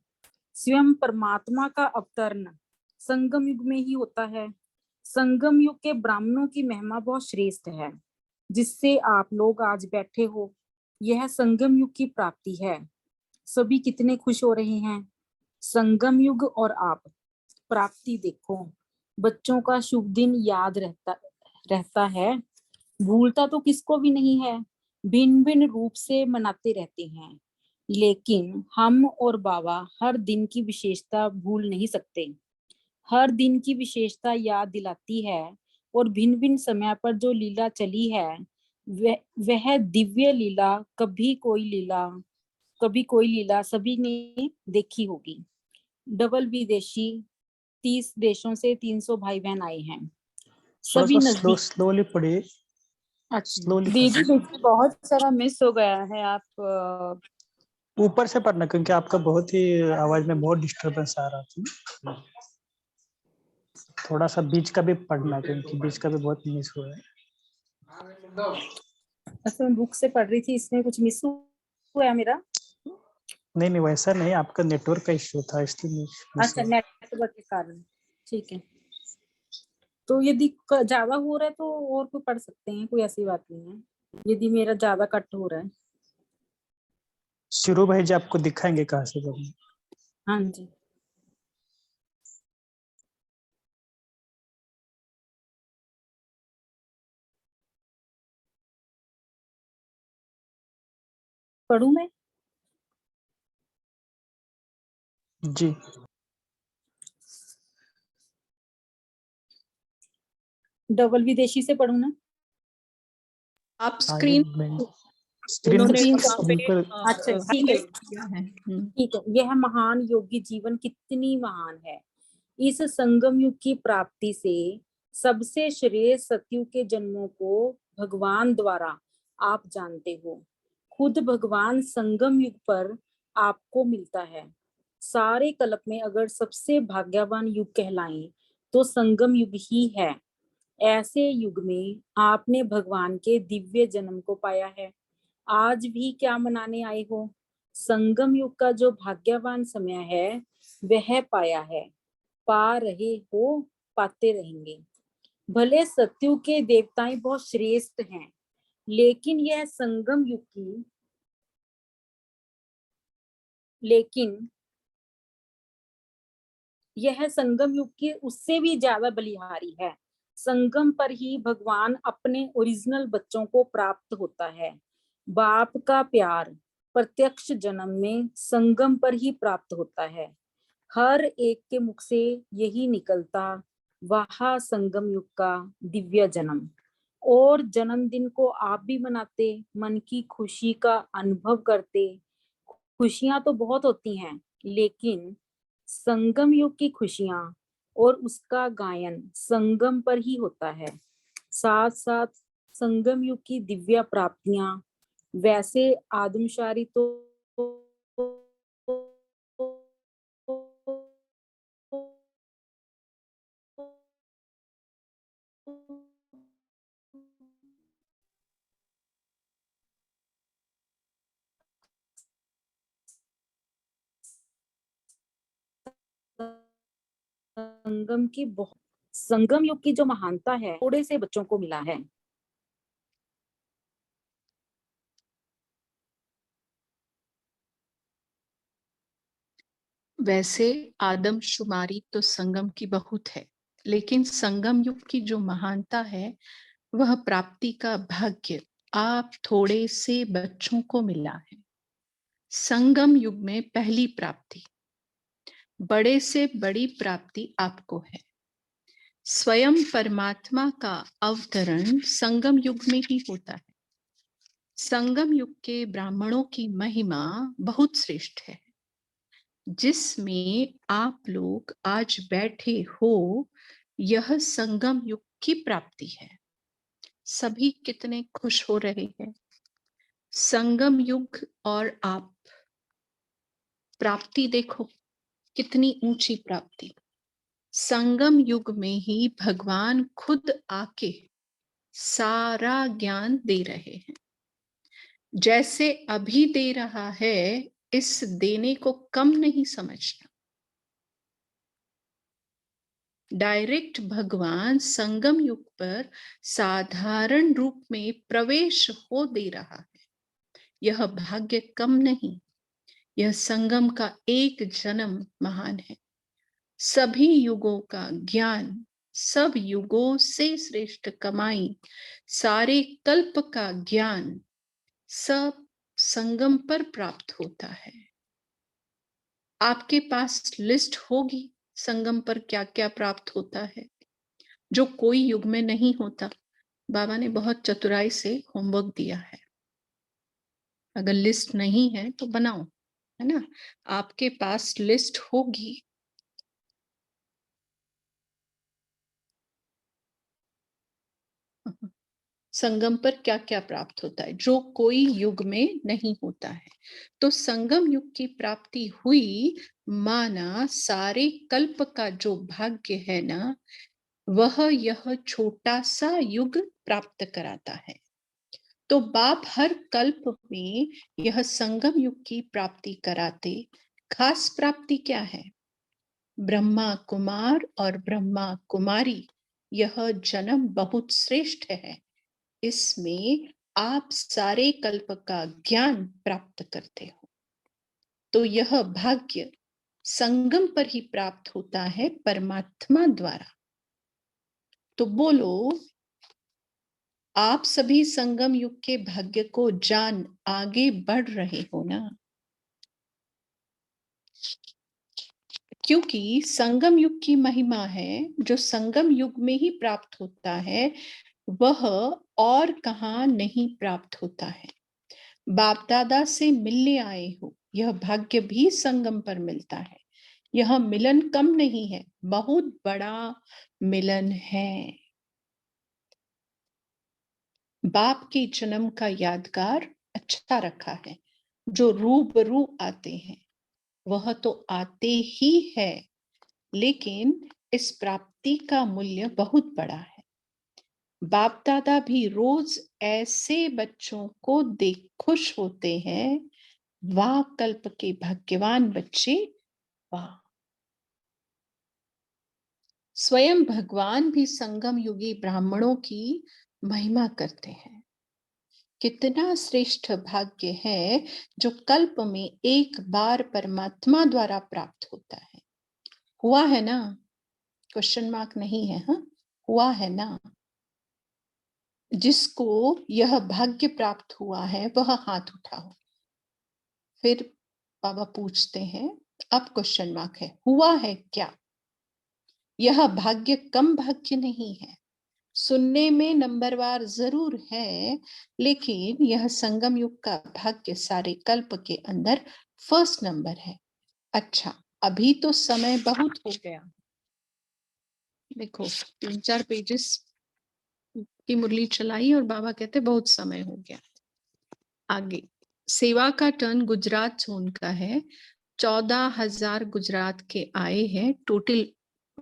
स्वयं परमात्मा का अवतरण संगम युग में ही होता है। संगम युग के ब्राह्मणों की महिमा बहुत श्रेष्ठ है, जिससे आप लोग आज बैठे हो। यह संगम युग की प्राप्ति है। सभी कितने खुश हो रहे हैं। संगम युग और आप प्राप्ति देखो। बच्चों का शुभ दिन याद रहता है, भूलता तो किसको भी नहीं है। भिन्न भिन्न रूप से मनाते रहते हैं, लेकिन हम और बाबा हर दिन की विशेषता भूल नहीं सकते। हर दिन की विशेषता याद दिलाती है, और भिन्न भिन्न समय पर जो लीला चली है वह दिव्य लीला, कभी कोई लीला सभी ने देखी होगी। डबल विदेशी 30 देशों से 300 भाई बहन आए हैं, थोड़ा सभी सा नजदीक। स्लोली पढ़िए। अच्छा स्लोली दीदी पढ़िए, देखिए बहुत सारा मिस हो गया है। आप ऊपर से पढ़ना, क्योंकि आपका बहुत ही आवाज में बहुत डिस्टरबेंस आ रहा था। थोड़ा सा बीच का भी पढ़ना, क्योंकि बीच का भी बहुत मिस हुआ है। अच्छा, मैं बुक से पढ़ रही थी, इसमें कुछ मिस हुआ है मेरा? नहीं नहीं, वैसा नहीं, आपका नेटवर्क का इश्यू था इसलिए मिस अच्छा, हुआ। नेटवर्क के कारण। ठीक है, तो यदि ज्यादा हो रहा है तो और कोई पढ़ सकते हैं, कोई ऐसी बात नहीं है यदि मेरा ज्यादा कट हो रहा है। शुरू भाई जी आपको दिखाएंगे कहाँ से पढ़ना। हाँ जी, पढ़ूं मैं? जी। डबल विदेशी से पढ़ूं ना? आप आगे स्क्रीन स्क्रीन उन्होंने वहां पे पर अच्छा, ठीक है। हाईलाइट किया है। ठीक है, यह महान योगी जीवन कितनी महान है। इस संगम युग की प्राप्ति से सबसे श्रेष्ठ सतयुग के जन्मों को भगवान द्वारा आप जानते हो। खुद भगवान संगम युग पर आपको मिलता है। सारे कल्प में अगर सबसे भाग्यवान युग कहलाएं तो संगम युग ही है। ऐसे युग में आपने भगवान के दिव्य जन्म को पाया है। आज भी क्या मनाने आए हो? संगम युग का जो भाग्यवान समय है वह पाया है, पा रहे हो, पाते रहेंगे। भले सतयुग के देवताएं बहुत श्रेष्ठ हैं, लेकिन यह संगम युग की लेकिन यह संगम युग की उससे भी ज्यादा बलिहारी है। संगम पर ही भगवान अपने ओरिजिनल बच्चों को प्राप्त होता है। बाप का प्यार प्रत्यक्ष जन्म में संगम पर ही प्राप्त होता है। हर एक के मुख से यही निकलता, वहा संगम युग का दिव्य जन्म। और जन्मदिन को आप भी मनाते, मन की खुशी का अनुभव करते। खुशियां तो बहुत होती हैं, लेकिन संगम युग की खुशियां और उसका गायन संगम पर ही होता है। साथ साथ संगम युग की दिव्य प्राप्तियां, वैसे आदमशाही तो संगम युग की जो महानता है थोड़े से बच्चों को मिला है। वैसे आदमशुमारी तो संगम की बहुत है, लेकिन संगम युग की जो महानता है वह प्राप्ति का भाग्य आप थोड़े से बच्चों को मिला है। संगम युग में पहली प्राप्ति, बड़े से बड़ी प्राप्ति आपको है। स्वयं परमात्मा का अवतरण संगम युग में ही होता है। संगम युग के ब्राह्मणों की महिमा बहुत श्रेष्ठ है। जिसमें आप लोग आज बैठे हो, यह संगम युग की प्राप्ति है। सभी कितने खुश हो रहे हैं। संगम युग और आप, प्राप्ति देखो कितनी ऊंची प्राप्ति। संगम युग में ही भगवान खुद आके सारा ज्ञान दे रहे हैं। जैसे अभी दे रहा है, इस देने को कम नहीं समझना। डायरेक्ट भगवान संगम युग पर साधारण रूप में प्रवेश हो दे रहा है। यह भाग्य कम नहीं, यह संगम का एक जन्म महान है। सभी युगों का ज्ञान, सब युगों से श्रेष्ठ कमाई, सारे कल्प का ज्ञान सब संगम पर प्राप्त होता है। आपके पास लिस्ट होगी संगम पर क्या क्या प्राप्त होता है, जो कोई युग में नहीं होता। बाबा ने बहुत चतुराई से होमवर्क दिया है। अगर लिस्ट नहीं है तो बनाओ, है ना। आपके पास लिस्ट होगी। संगम पर क्या क्या प्राप्त होता है जो कोई युग में नहीं होता है। तो संगम युग की प्राप्ति हुई, माना सारे कल्प का जो भाग्य है ना, वह यह छोटा सा युग प्राप्त कराता है। तो बाप हर कल्प में यह संगम युग की प्राप्ति कराते। खास प्राप्ति क्या है? ब्रह्मा कुमार और ब्रह्मा कुमारी, यह जन्म बहुत श्रेष्ठ है। इसमें आप सारे कल्प का ज्ञान प्राप्त करते हो। तो यह भाग्य संगम पर ही प्राप्त होता है परमात्मा द्वारा। तो बोलो, आप सभी संगम युग के भाग्य को जान आगे बढ़ रहे हो ना। क्योंकि संगम युग की महिमा है, जो संगम युग में ही प्राप्त होता है, वह और कहाँ नहीं प्राप्त होता है। बाप दादा से मिलने आए हो, यह भाग्य भी संगम पर मिलता है। यह मिलन कम नहीं है, बहुत बड़ा मिलन है। बाप के जन्म का यादगार अच्छा रखा है। जो रूबरू आते हैं वह तो आते ही है, लेकिन इस प्राप्ति का मूल्य बहुत बड़ा है। बाप दादा भी रोज ऐसे बच्चों को देख खुश होते हैं। वाह कल्प के भाग्यवान बच्चे, वाह। स्वयं भगवान भी संगम युगी ब्राह्मणों की महिमा करते हैं। कितना श्रेष्ठ भाग्य है जो कल्प में एक बार परमात्मा द्वारा प्राप्त होता है। हुआ है ना? क्वेश्चन मार्क नहीं है, हाँ, हुआ है ना। जिसको यह भाग्य प्राप्त हुआ है वह हाथ उठाओ। फिर बाबा पूछते हैं, अब क्वेश्चन मार्क है, हुआ है क्या? यह भाग्य कम भाग्य नहीं है। सुनने में नंबरवार जरूर है, लेकिन यह संगम युग का भाग्य सारे कल्प के अंदर फर्स्ट नंबर है। अच्छा, अभी तो समय बहुत हो गया। देखो 3-4 पेजेस की मुरली चलाई और बाबा कहते बहुत समय हो गया। आगे सेवा का टर्न गुजरात जोन का है। 14,000 गुजरात के आए हैं, टोटल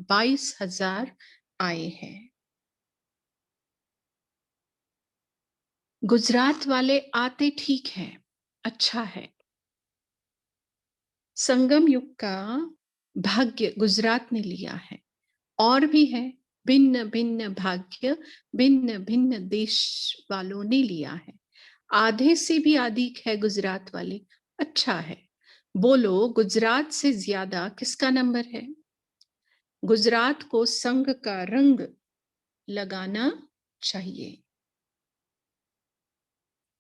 22,000 आए हैं। गुजरात वाले आते ठीक है, अच्छा है। संगम युग का भाग्य गुजरात ने लिया है, और भी है भिन्न भिन्न भाग्य, भिन्न भिन्न देश वालों ने लिया है। आधे से भी अधिक है गुजरात वाले, अच्छा है। बोलो, गुजरात से ज्यादा किसका नंबर है? गुजरात को संघ का रंग लगाना चाहिए।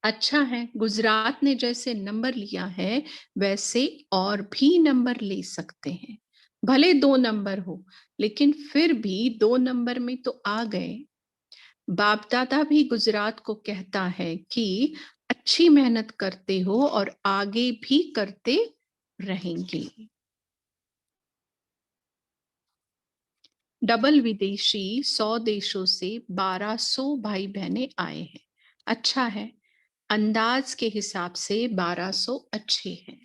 अच्छा है, गुजरात ने जैसे नंबर लिया है वैसे और भी नंबर ले सकते हैं। भले 2 नंबर हो, लेकिन फिर भी 2 नंबर में तो आ गए। बाप दादा भी गुजरात को कहता है कि अच्छी मेहनत करते हो और आगे भी करते रहेंगे। डबल विदेशी 100 देशों से 1200 भाई बहनें आए हैं। अच्छा है, अंदाज के हिसाब से 1200 अच्छे हैं।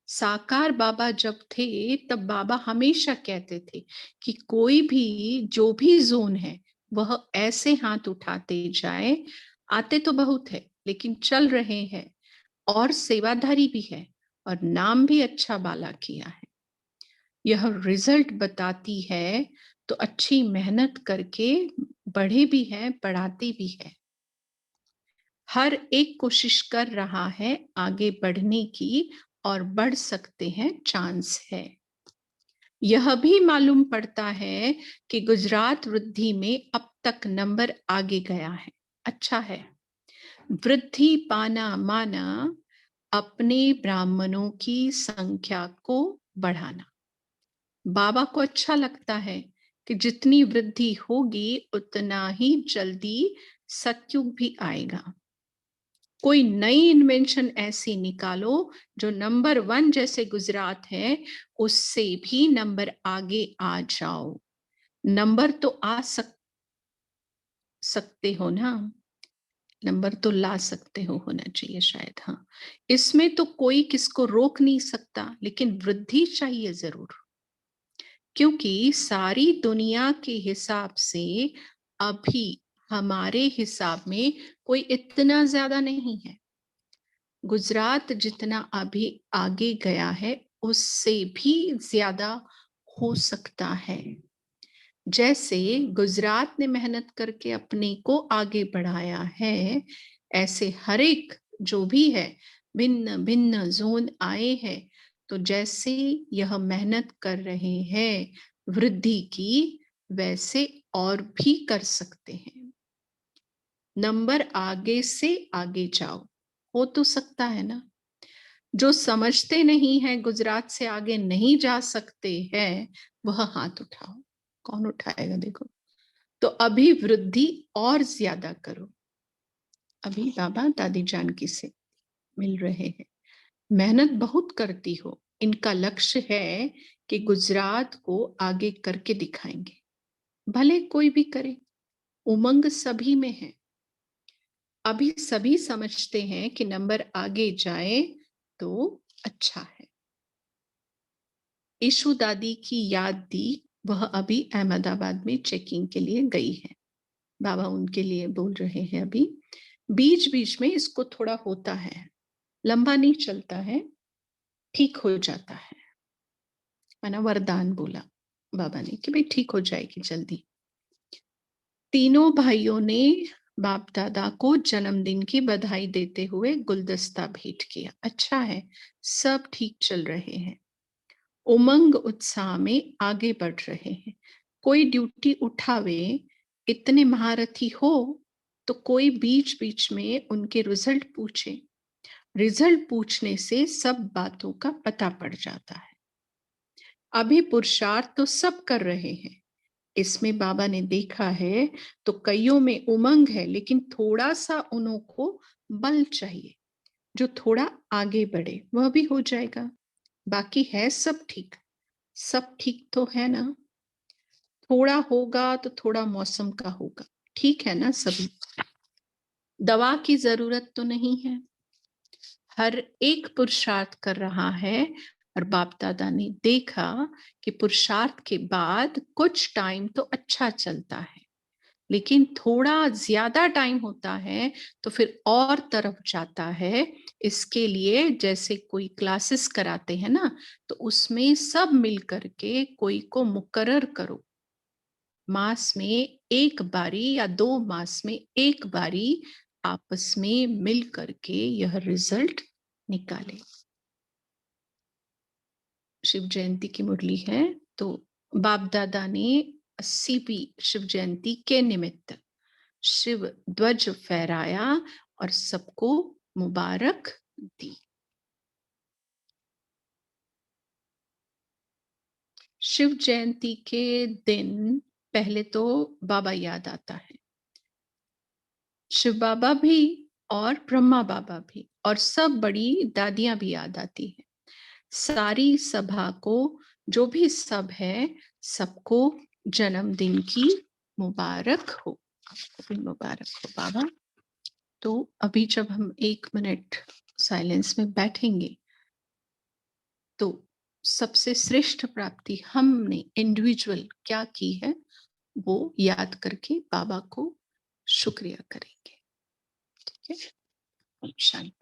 साकार बाबा जब थे तब बाबा हमेशा कहते थे कि कोई भी जो भी जोन है वह ऐसे हाथ उठाते जाए। आते तो बहुत है लेकिन चल रहे हैं और सेवाधारी भी है और नाम भी अच्छा बाला किया है। यह रिजल्ट बताती है तो अच्छी मेहनत करके बढ़े भी है, पढ़ाती भी है। हर एक कोशिश कर रहा है आगे बढ़ने की और बढ़ सकते हैं, चांस है। यह भी मालूम पड़ता है कि गुजरात वृद्धि में अब तक नंबर आगे गया है। अच्छा है, वृद्धि पाना माना अपने ब्राह्मणों की संख्या को बढ़ाना। बाबा को अच्छा लगता है कि जितनी वृद्धि होगी उतना ही जल्दी सतयुग भी आएगा। कोई नई इन्वेंशन ऐसी निकालो जो नंबर 1 जैसे गुजरात है उससे भी नंबर आगे आ जाओ। नंबर तो आ सकते हो ना, नंबर तो ला सकते हो, होना चाहिए शायद। हाँ, इसमें तो कोई किसको रोक नहीं सकता, लेकिन वृद्धि चाहिए जरूर, क्योंकि सारी दुनिया के हिसाब से अभी हमारे हिसाब में कोई इतना ज्यादा नहीं है। गुजरात जितना अभी आगे गया है उससे भी ज्यादा हो सकता है। जैसे गुजरात ने मेहनत करके अपने को आगे बढ़ाया है, ऐसे हर एक जो भी है भिन्न भिन्न जोन आए हैं, तो जैसे यह मेहनत कर रहे हैं वृद्धि की, वैसे और भी कर सकते हैं। नंबर आगे से आगे जाओ, हो तो सकता है ना। जो समझते नहीं है गुजरात से आगे नहीं जा सकते हैं, वह हाथ उठाओ। कौन उठाएगा देखो। तो अभी वृद्धि और ज्यादा करो। अभी बाबा दादी जानकी से मिल रहे हैं, मेहनत बहुत करती हो। इनका लक्ष्य है कि गुजरात को आगे करके दिखाएंगे। भले कोई भी करे, उमंग सभी में है। अभी सभी समझते हैं कि नंबर आगे जाए तो अच्छा है। ईशु दादी की याद दी, वह अभी अहमदाबाद में चेकिंग के लिए गई है। बाबा उनके लिए बोल रहे हैं। अभी बीच बीच में इसको थोड़ा होता है, लंबा नहीं चलता है, ठीक हो जाता है। मैंने वरदान बोला बाबा ने कि भाई ठीक हो जाएगी जल्दी। तीनों भाइयों ने बाप दादा को जन्मदिन की बधाई देते हुए गुलदस्ता भेंट किया। अच्छा है, सब ठीक चल रहे हैं, उमंग उत्साह में आगे बढ़ रहे हैं। कोई ड्यूटी उठावे, इतने महारथी हो तो कोई बीच बीच में उनके रिजल्ट पूछे। रिजल्ट पूछने से सब बातों का पता पड़ जाता है। अभी पुरुषार्थ तो सब कर रहे हैं, इसमें बाबा ने देखा है तो कईयों में उमंग है, लेकिन थोड़ा सा उनको बल चाहिए जो थोड़ा आगे बढ़े, वह भी हो जाएगा। बाकी है सब ठीक, सब ठीक तो है ना। थोड़ा होगा तो थोड़ा मौसम का होगा, ठीक है ना सभी। दवा की जरूरत तो नहीं है, हर एक पुरुषार्थ कर रहा है। और बाप दादा ने देखा कि पुरुषार्थ के बाद कुछ टाइम तो अच्छा चलता है, लेकिन थोड़ा ज्यादा टाइम होता है तो फिर और तरफ जाता है। इसके लिए जैसे कोई क्लासेस कराते हैं ना, तो उसमें सब मिल करके कोई को मुकर्रर करो। मास में एक बारी या 2 मास में एक बारी आपस में मिल करके यह रिजल्ट निकाले। शिव जयंती की मुरली है, तो बाप दादा ने 80वीं शिव जयंती के निमित्त शिव ध्वज फहराया और सबको मुबारक दी। शिव जयंती के दिन पहले तो बाबा याद आता है, शिव बाबा भी और ब्रह्मा बाबा भी, और सब बड़ी दादियां भी याद आती हैं। सारी सभा को, जो भी सब है, सबको जन्मदिन की मुबारक हो, मुबारक हो बाबा। तो अभी जब हम 1 मिनट साइलेंस में बैठेंगे, तो सबसे श्रेष्ठ प्राप्ति हमने इंडिविजुअल क्या की है वो याद करके बाबा को शुक्रिया करेंगे। ठीक है, Om Shanti.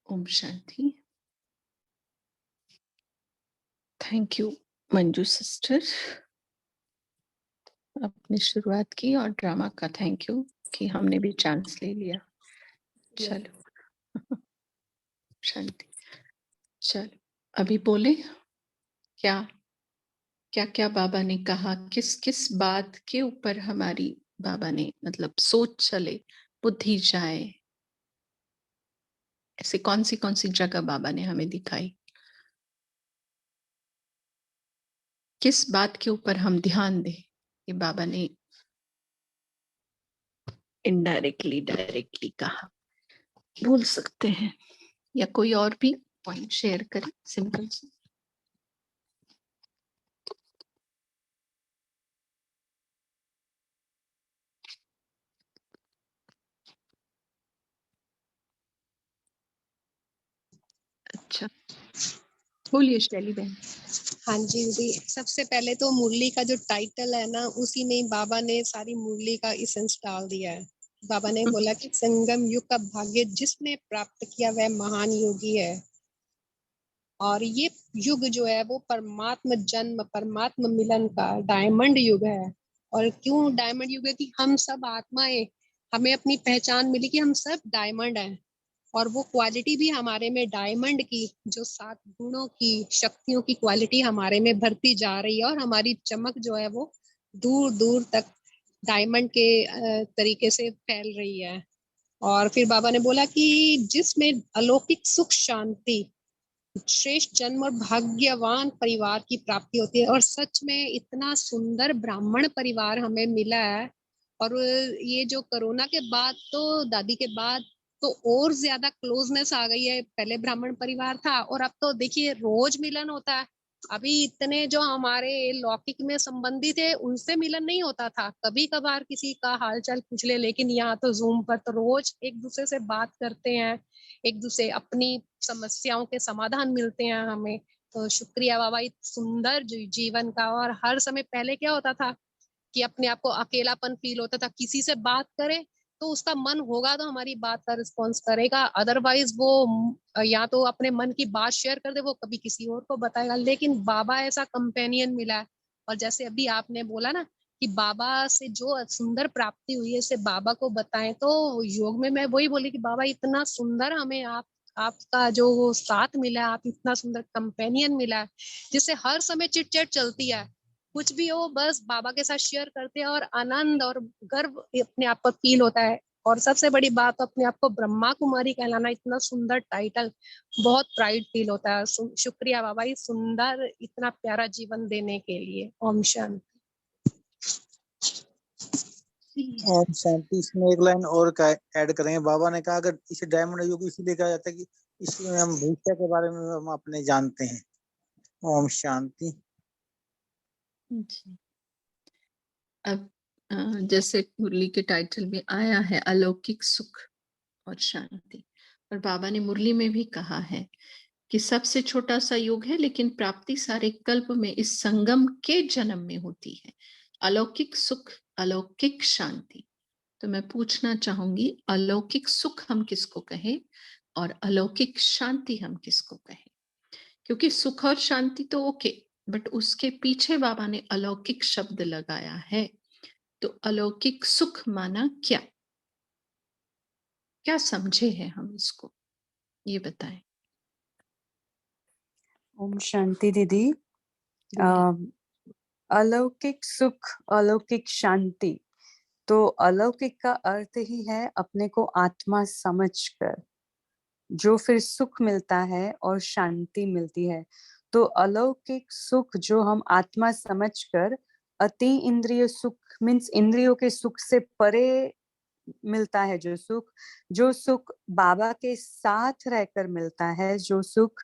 Om Shanti. Thank you Manju sister, अपनी शुरुआत की, और ड्रामा का थैंक यू कि हमने भी चांस ले लिया। चलो शांति। चलो अभी बोले क्या क्या क्या बाबा ने कहा, किस किस बात के ऊपर हमारी बाबा ने मतलब सोच चले, बुद्धि जाए, ऐसे कौन सी जगह बाबा ने हमें दिखाई, किस बात के ऊपर हम ध्यान दें कि बाबा ने इनडायरेक्टली डायरेक्टली कहा, भूल सकते हैं, या कोई और भी पॉइंट शेयर करें सिंपल से। अच्छा बोलिए शैली बहन। हाँ जी दीदी, सबसे पहले तो मुरली का जो टाइटल है ना, उसी में ही बाबा ने सारी मुरली का इसेंस डाल दिया है। बाबा ने बोला कि संगम युग का भाग्य जिसने प्राप्त किया वह महान योगी है। और ये युग जो है वो परमात्मा जन्म, परमात्मा मिलन का डायमंड युग है। और क्यों डायमंड युग है? कि हम सब आत्माएं, हमें अपनी पहचान मिली कि हम सब डायमंड हैं, और वो क्वालिटी भी हमारे में डायमंड की, जो 7 गुणों की, शक्तियों की क्वालिटी हमारे में भरती जा रही है, और हमारी चमक जो है वो दूर दूर तक डायमंड के तरीके से फैल रही है। और फिर बाबा ने बोला कि जिसमें अलौकिक सुख शांति, श्रेष्ठ जन्म और भाग्यवान परिवार की प्राप्ति होती है। और सच में इतना सुंदर ब्राह्मण परिवार हमें मिला है। और ये जो कोरोना के बाद, तो दादी के बाद तो और ज्यादा क्लोजनेस आ गई है। पहले ब्राह्मण परिवार था, और अब तो देखिए रोज मिलन होता है। अभी इतने जो हमारे लौकिक में संबंधी थे उनसे मिलन नहीं होता था, कभी कभार किसी का हालचाल पूछ ले, लेकिन यहाँ तो जूम पर तो रोज एक दूसरे से बात करते हैं, एक दूसरे अपनी समस्याओं के समाधान मिलते हैं हमें। तो शुक्रिया बाबा इस सुंदर जीवन का। और हर समय पहले क्या होता था कि अपने आप को अकेलापन फील होता था, किसी से बात करें तो उसका मन होगा तो हमारी बात का रिस्पॉन्स करेगा, अदरवाइज वो या तो अपने मन की बात शेयर कर दे, वो कभी किसी और को बताएगा। लेकिन बाबा ऐसा कंपेनियन मिला है। और जैसे अभी आपने बोला ना कि बाबा से जो सुंदर प्राप्ति हुई है उसे बाबा को बताएं, तो योग में मैं वही बोली कि बाबा इतना सुंदर हमें आपका जो वो साथ मिला, आप इतना सुंदर कंपेनियन मिला, जिससे हर समय चिट चैट चलती है, कुछ भी हो बस बाबा के साथ शेयर करते हैं और आनंद और गर्व अपने आप पर फील होता है। और सबसे बड़ी बात, अपने आप को ब्रह्मा कुमारी कहलाना, इतना सुंदर टाइटल, बहुत प्राइड फील होता है। शुक्रिया बाबा, ये सुंदर इतना प्यारा जीवन देने के लिए। ओम शांति। ओम शांति। इसमें एक लाइन और का ऐड करेंगे। बाबा ने कहा अगर इसे डायमंड युग इसलिए कहा जाता है कि इसमें हम भविष्य के बारे में हम अपने जानते हैं। ओम शांति। जी। अब जैसे मुरली के टाइटल में आया है अलौकिक सुख और शांति, और बाबा ने मुरली में भी कहा है कि सबसे छोटा सा युग है लेकिन प्राप्ति सारे कल्प में इस संगम के जन्म में होती है। अलौकिक सुख, अलौकिक शांति। तो मैं पूछना चाहूंगी, अलौकिक सुख हम किसको कहें और अलौकिक शांति हम किसको कहें? क्योंकि सुख और शांति तो ओके, बट उसके पीछे बाबा ने अलौकिक शब्द लगाया है। तो अलौकिक सुख माना क्या? क्या समझे हैं हम इसको, ये बताएं। ओम शांति दीदी। अलौकिक सुख, अलौकिक शांति, तो अलौकिक का अर्थ ही है अपने को आत्मा समझकर जो फिर सुख मिलता है और शांति मिलती है। तो अलौकिक सुख जो हम आत्मा समझकर अति इंद्रिय सुख मीन्स इंद्रियों के सुख से परे मिलता है, जो सुख बाबा के साथ रहकर मिलता है, जो सुख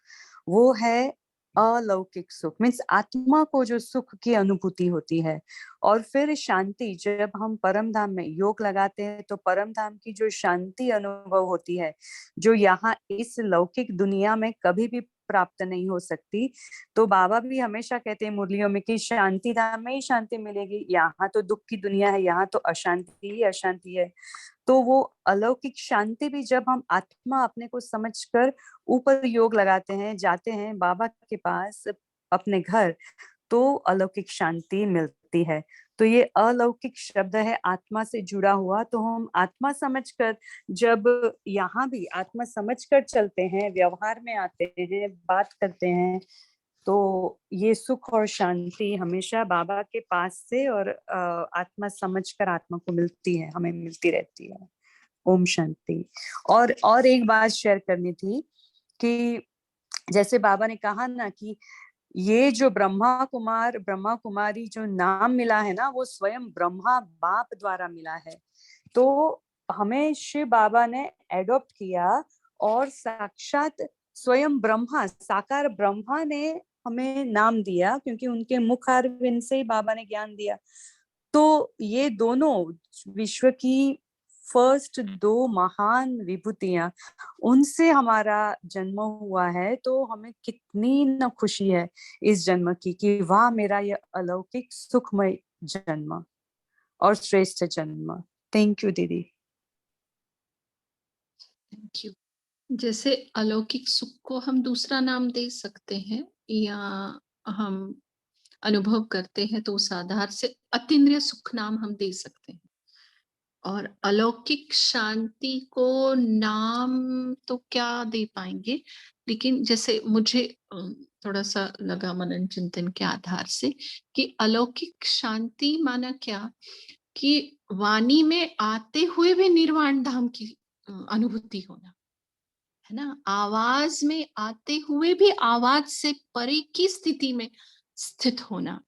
वो है अलौकिक सुख मीन्स आत्मा को जो सुख की अनुभूति होती है। और फिर शांति, जब हम परम धाम में योग लगाते हैं तो परम धाम की जो शांति अनुभव होती है, जो यहाँ इस लौकिक दुनिया में कभी भी प्राप्त नहीं हो सकती। तो बाबा भी हमेशा कहते हैं मुरलियों में कि शांति धाम में ही शांति मिलेगी, यहाँ तो दुख की दुनिया है, यहाँ तो अशांति ही अशांति है। तो वो अलौकिक शांति भी जब हम आत्मा अपने को समझकर ऊपर योग लगाते हैं, जाते हैं बाबा के पास अपने घर, तो अलौकिक शांति मिलती है। तो ये अलौकिक शब्द है आत्मा से जुड़ा हुआ। तो हम आत्मा समझकर, जब यहाँ भी आत्मा समझकर चलते हैं, व्यवहार में आते हैं, बात करते हैं, तो ये सुख और शांति हमेशा बाबा के पास से और आत्मा समझकर आत्मा को मिलती है, हमें मिलती रहती है। ओम शांति। और एक बात शेयर करनी थी कि जैसे बाबा ने कहा ना कि ये जो ब्रह्मा कुमारी जो नाम मिला है ना, वो स्वयं ब्रह्मा बाप द्वारा मिला है। तो हमें शिव बाबा ने एडॉप्ट किया और साक्षात स्वयं ब्रह्मा, साकार ब्रह्मा ने हमें नाम दिया, क्योंकि उनके मुख अरविंद से ही बाबा ने ज्ञान दिया। तो ये दोनों विश्व की फर्स्ट दो महान विभूतियां, उनसे हमारा जन्म हुआ है। तो हमें कितनी न खुशी है इस जन्म की कि वाह, मेरा ये अलौकिक सुखमय जन्म और श्रेष्ठ जन्म। थैंक यू दीदी। Thank you. जैसे अलौकिक सुख को हम दूसरा नाम दे सकते हैं या हम अनुभव करते हैं तो उस आधार से अतीन्द्रिय सुख नाम हम दे सकते हैं। और अलौकिक शांति को नाम तो क्या दे पाएंगे, लेकिन जैसे मुझे थोड़ा सा लगा मनन चिंतन के आधार से कि अलौकिक शांति माना क्या, कि वाणी में आते हुए भी निर्वाण धाम की अनुभूति होना, है ना। आवाज में आते हुए भी आवाज से परे की स्थिति में स्थित होना,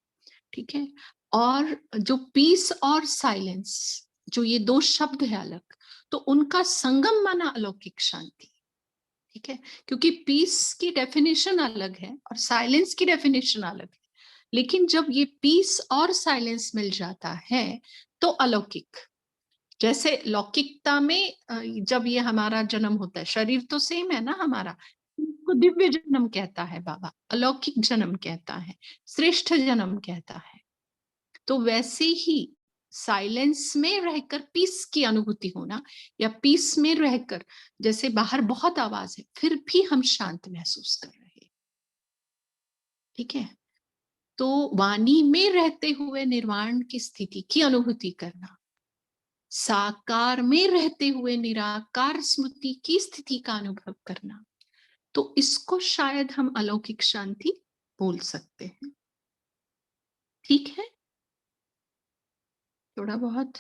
ठीक है। और जो पीस और साइलेंस, जो ये दो शब्द है अलग, तो उनका संगम माना अलौकिक शांति, ठीक है। क्योंकि पीस की डेफिनेशन अलग है और साइलेंस की डेफिनेशन अलग है, लेकिन जब ये पीस और साइलेंस मिल जाता है तो अलौकिक। जैसे लौकिकता में जब ये हमारा जन्म होता है, शरीर तो सेम है ना हमारा, को दिव्य जन्म कहता है बाबा, अलौकिक जन्म कहता है, श्रेष्ठ जन्म कहता है। तो वैसे ही साइलेंस में रहकर पीस की अनुभूति होना, या पीस में रहकर जैसे बाहर बहुत आवाज है फिर भी हम शांत महसूस कर रहे हैं, ठीक है। तो वाणी में रहते हुए निर्वाण की स्थिति की अनुभूति करना, साकार में रहते हुए निराकार स्मृति की स्थिति का अनुभव करना, तो इसको शायद हम अलौकिक शांति बोल सकते हैं, ठीक है। थोड़ा बहुत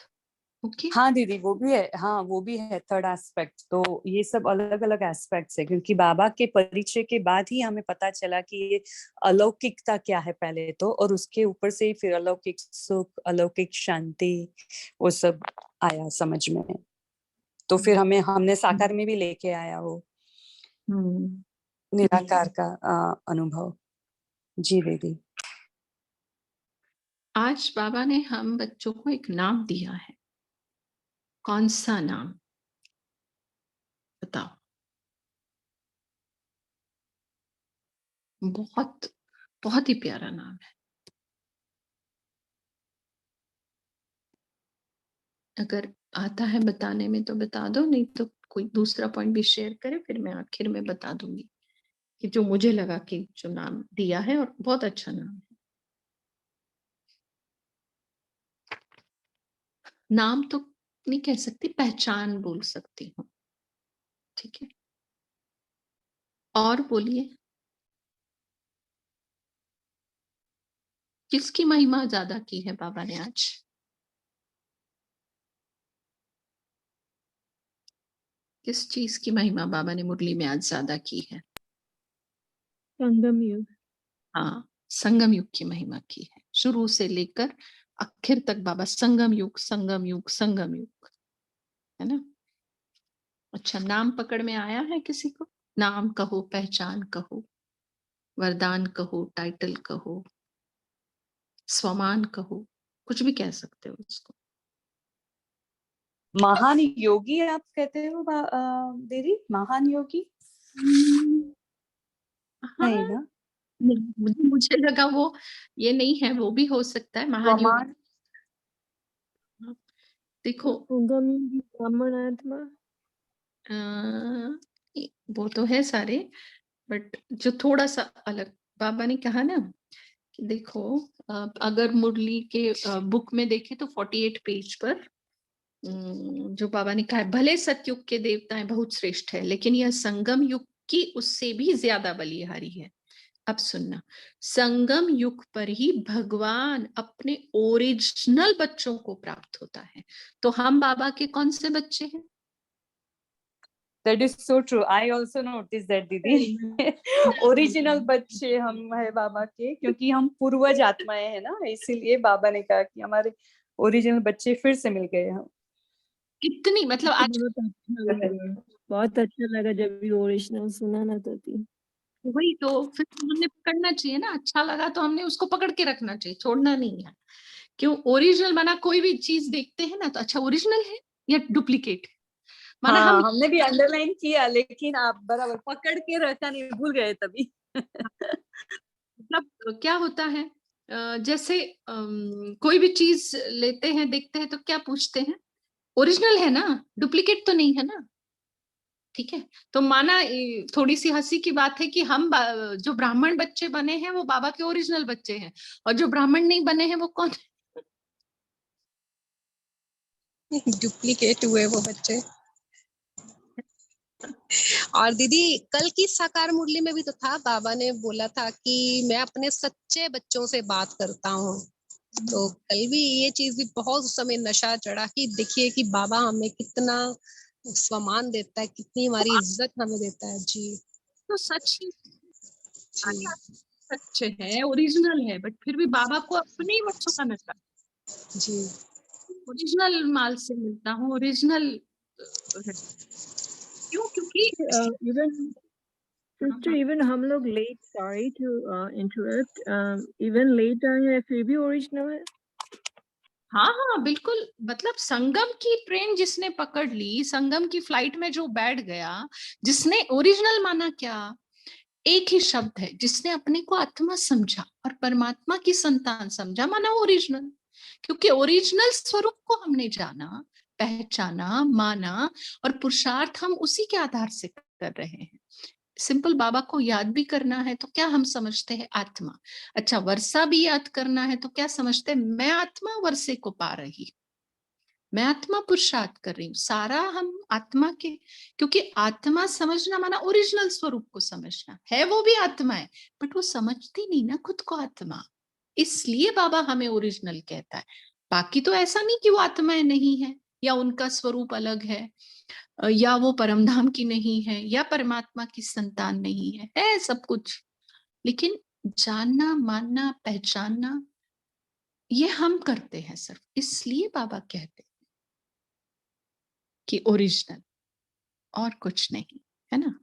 ओके। हाँ दीदी, वो भी है, हाँ वो भी है थर्ड एस्पेक्ट। तो ये सब अलग अलग एस्पेक्ट्स है, क्योंकि बाबा के परिचय के बाद ही हमें पता चला कि ये अलौकिकता क्या है पहले तो, और उसके ऊपर से फिर अलौकिक सुख, अलौकिक शांति, वो सब आया समझ में। तो फिर हमने साकार में भी लेके आया वो निराकार का अनुभव। जी दीदी। आज बाबा ने हम बच्चों को एक नाम दिया है, कौन सा नाम बताओ? बहुत बहुत ही प्यारा नाम है। अगर आता है बताने में तो बता दो, नहीं तो कोई दूसरा पॉइंट भी शेयर करे, फिर मैं आखिर में बता दूंगी कि जो मुझे लगा कि जो नाम दिया है, और बहुत अच्छा नाम है। नाम तो नहीं कह सकती, पहचान बोल सकती हूँ, ठीक है। और बोलिए, किसकी महिमा ज्यादा की है बाबा ने आज? किस चीज की महिमा बाबा ने मुरली में आज ज्यादा की है? संगम युग। हाँ, संगम युग की महिमा की है। शुरू से लेकर आखिर तक बाबा संगम युग, संगम युग, संगम युग, है ना। अच्छा, नाम पकड़ में आया है किसी को? नाम कहो, पहचान कहो, वरदान कहो, टाइटल कहो, स्वमान कहो, कुछ भी कह सकते हो उसको। महान योगी आप कहते हो दीदी? महान योगी नहीं ना? मुझे लगा वो ये नहीं है, वो भी हो सकता है महान योगी। देखो ब्राह्मण आत्मा, वो तो है सारे, बट जो थोड़ा सा अलग बाबा ने कहा ना कि देखो, अगर मुरली के बुक में देखे तो 48 पेज पर जो बाबा ने कहा है, भले सतयुग के देवताएं बहुत श्रेष्ठ है, लेकिन यह संगम युग की उससे भी ज्यादा बलिहारी है। अब सुनना, संगम युग पर ही भगवान अपने ओरिजिनल बच्चों को प्राप्त होता है। तो हम बाबा के कौन से बच्चे हैं? That is so true. I also noticed that दीदी। ओरिजिनल बच्चे हम है बाबा के, क्योंकि हम पूर्वज आत्माएं हैं ना, इसीलिए बाबा ने कहा कि हमारे ओरिजिनल बच्चे फिर से मिल गए हम। कितनी मतलब आज बहुत अच्छा लगा जब भी ओरिजिनल सुना ना तो थी। वही तो, फिर हमने पकड़ना चाहिए ना, अच्छा लगा तो हमने उसको पकड़ के रखना चाहिए, छोड़ना नहीं है। क्यों? ओरिजिनल बना कोई भी चीज देखते हैं ना तो अच्छा ओरिजिनल है या डुप्लीकेट है, माना हाँ, हम हमने भी अंडरलाइन किया, लेकिन आप बराबर पकड़ के रखा नहीं, भूल गए तभी। मतलब क्या होता है, जैसे कोई भी चीज लेते हैं, देखते हैं तो क्या पूछते हैं? ओरिजिनल है ना, डुप्लीकेट तो नहीं है ना, ठीक है। तो माना थोड़ी सी हंसी की बात है कि हम जो ब्राह्मण बच्चे बने हैं वो बाबा के ओरिजिनल बच्चे हैं, और जो ब्राह्मण नहीं बने हैं वो कौन? डुप्लीकेट हुए वो बच्चे। और दीदी कल की साकार मुरली में भी तो था, बाबा ने बोला था कि मैं अपने सच्चे बच्चों से बात करता हूँ। तो कल भी ये चीज भी बहुत उस समय नशा चढ़ा कि देखिए कि बाबा हमें कितना सम्मान देता है, कितनी हमारी इज्जत हमें देता है। जी तो सच ही जी सच है, ओरिजिनल है, बट फिर भी बाबा को अपने ही बच्चों का नशा। जी ओरिजिनल माल से मिलता हूँ, ओरिजिनल क्यों? क्योंकि सिस्टर इवन हम लोग late, sorry to interrupt, even late आए हैं फिर भी ओरिजिनल है। हाँ हाँ बिल्कुल, मतलब संगम की ट्रेन जिसने पकड़ ली, संगम की फ्लाइट में जो बैठ गया, जिसने ओरिजिनल माना क्या? एक ही शब्द है, जिसने अपने को आत्मा समझा और परमात्मा की संतान समझा, माना ओरिजिनल। क्योंकि ओरिजिनल स्वरूप को हमने जाना, पहचाना, माना और पुरुषार्थ हम उसी के आधार से कर रहे हैं। सिंपल बाबा को याद भी करना है तो क्या हम समझते हैं? आत्मा। अच्छा, वर्षा भी याद करना है तो क्या समझते हैं? मैं आत्मा वर्षे को पा रही, मैं आत्मा पुरुषार्थ कर रही हूँ। सारा हम आत्मा के, क्योंकि आत्मा समझना माना ओरिजिनल स्वरूप को समझना है। वो भी आत्मा है बट वो समझती नहीं ना खुद को आत्मा, इसलिए बाबा हमें ओरिजिनल कहता है। बाकी तो ऐसा नहीं कि वो आत्माएं नहीं है या उनका स्वरूप अलग है या वो परमधाम की नहीं है या परमात्मा की संतान नहीं है सब कुछ। लेकिन जानना, मानना, पहचानना ये हम करते हैं सिर्फ, इसलिए बाबा कहते हैं कि ओरिजिनल और कुछ नहीं, है ना।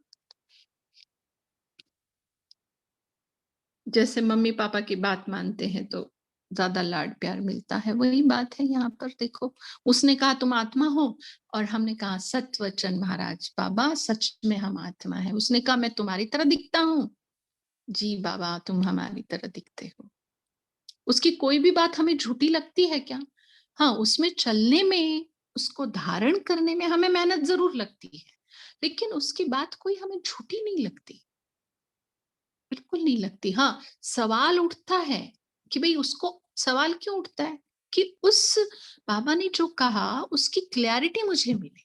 जैसे मम्मी पापा की बात मानते हैं तो ज्यादा लाड प्यार मिलता है, वही बात है यहाँ पर। देखो, उसने कहा तुम आत्मा हो और हमने कहा सत्य वचन महाराज बाबा, सच में हम आत्मा है। उसने कहा मैं तुम्हारी तरह दिखता हूँ। जी बाबा, तुम हमारी तरह दिखते हो। उसकी कोई भी बात हमें झूठी लगती है क्या? हाँ, उसमें चलने में, उसको धारण करने में हमें मेहनत जरूर लगती है, लेकिन उसकी बात कोई हमें झूठी नहीं लगती, बिल्कुल नहीं लगती। हाँ, सवाल उठता है कि भाई उसको सवाल क्यों उठता है कि उस बाबा ने जो कहा उसकी क्लैरिटी मुझे मिले,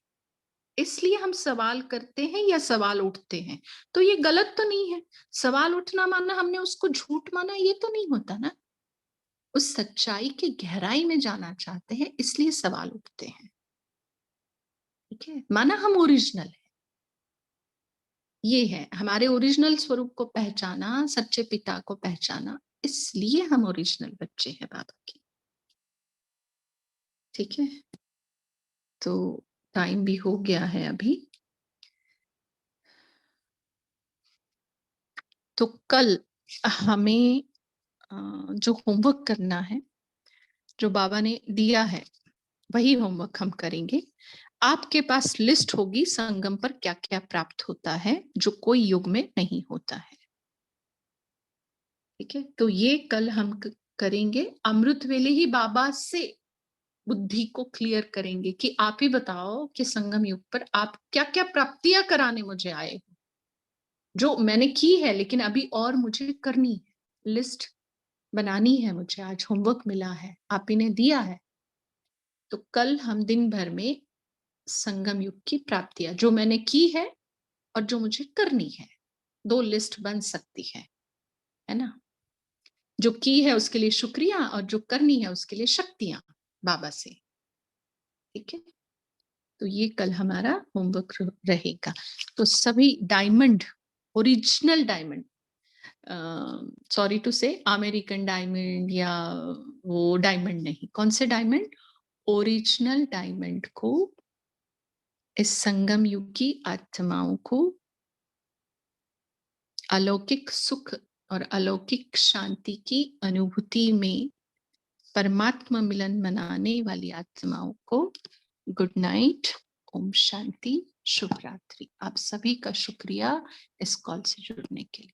इसलिए हम सवाल करते हैं या सवाल उठते हैं। तो ये गलत तो नहीं है। सवाल उठना माना हमने उसको झूठ माना, ये तो नहीं होता ना। उस सच्चाई के गहराई में जाना चाहते हैं, इसलिए सवाल उठते हैं। ठीक है, माना हम ओरिजिनल है, ये है हमारे ओरिजिनल स्वरूप को पहचाना, सच्चे पिता को पहचाना, इसलिए हम ओरिजिनल बच्चे हैं बाबा के। ठीक है, तो टाइम भी हो गया है अभी। तो कल हमें जो होमवर्क करना है, जो बाबा ने दिया है, वही होमवर्क हम करेंगे। आपके पास लिस्ट होगी संगम पर क्या क्या प्राप्त होता है जो कोई युग में नहीं होता है। ठीक है, तो ये कल हम करेंगे। अमृत वेले ही बाबा से बुद्धि को क्लियर करेंगे कि आप ही बताओ कि संगम युग पर आप क्या क्या प्राप्तियां कराने मुझे आए हो, जो मैंने की है लेकिन अभी और मुझे करनी है, लिस्ट बनानी है मुझे। आज होमवर्क मिला है, आप ही ने दिया है। तो कल हम दिन भर में संगम युग की प्राप्तियां जो मैंने की है और जो मुझे करनी है, 2 लिस्ट बन सकती है ना। जो की है उसके लिए शुक्रिया और जो करनी है उसके लिए शक्तियां बाबा से। ठीक है, तो ये कल हमारा होमवर्क रहेगा। तो सभी diamond, original diamond, sorry to से अमेरिकन डायमंड या वो डायमंड नहीं, कौन से डायमंड, ओरिजिनल डायमंड को इस संगम युग की आत्माओं को अलौकिक सुख और अलौकिक शांति की अनुभूति में परमात्मा मिलन मनाने वाली आत्माओं को गुड नाइट, ओम शांति, शुभ रात्रि। आप सभी का शुक्रिया इस कॉल से जुड़ने के लिए।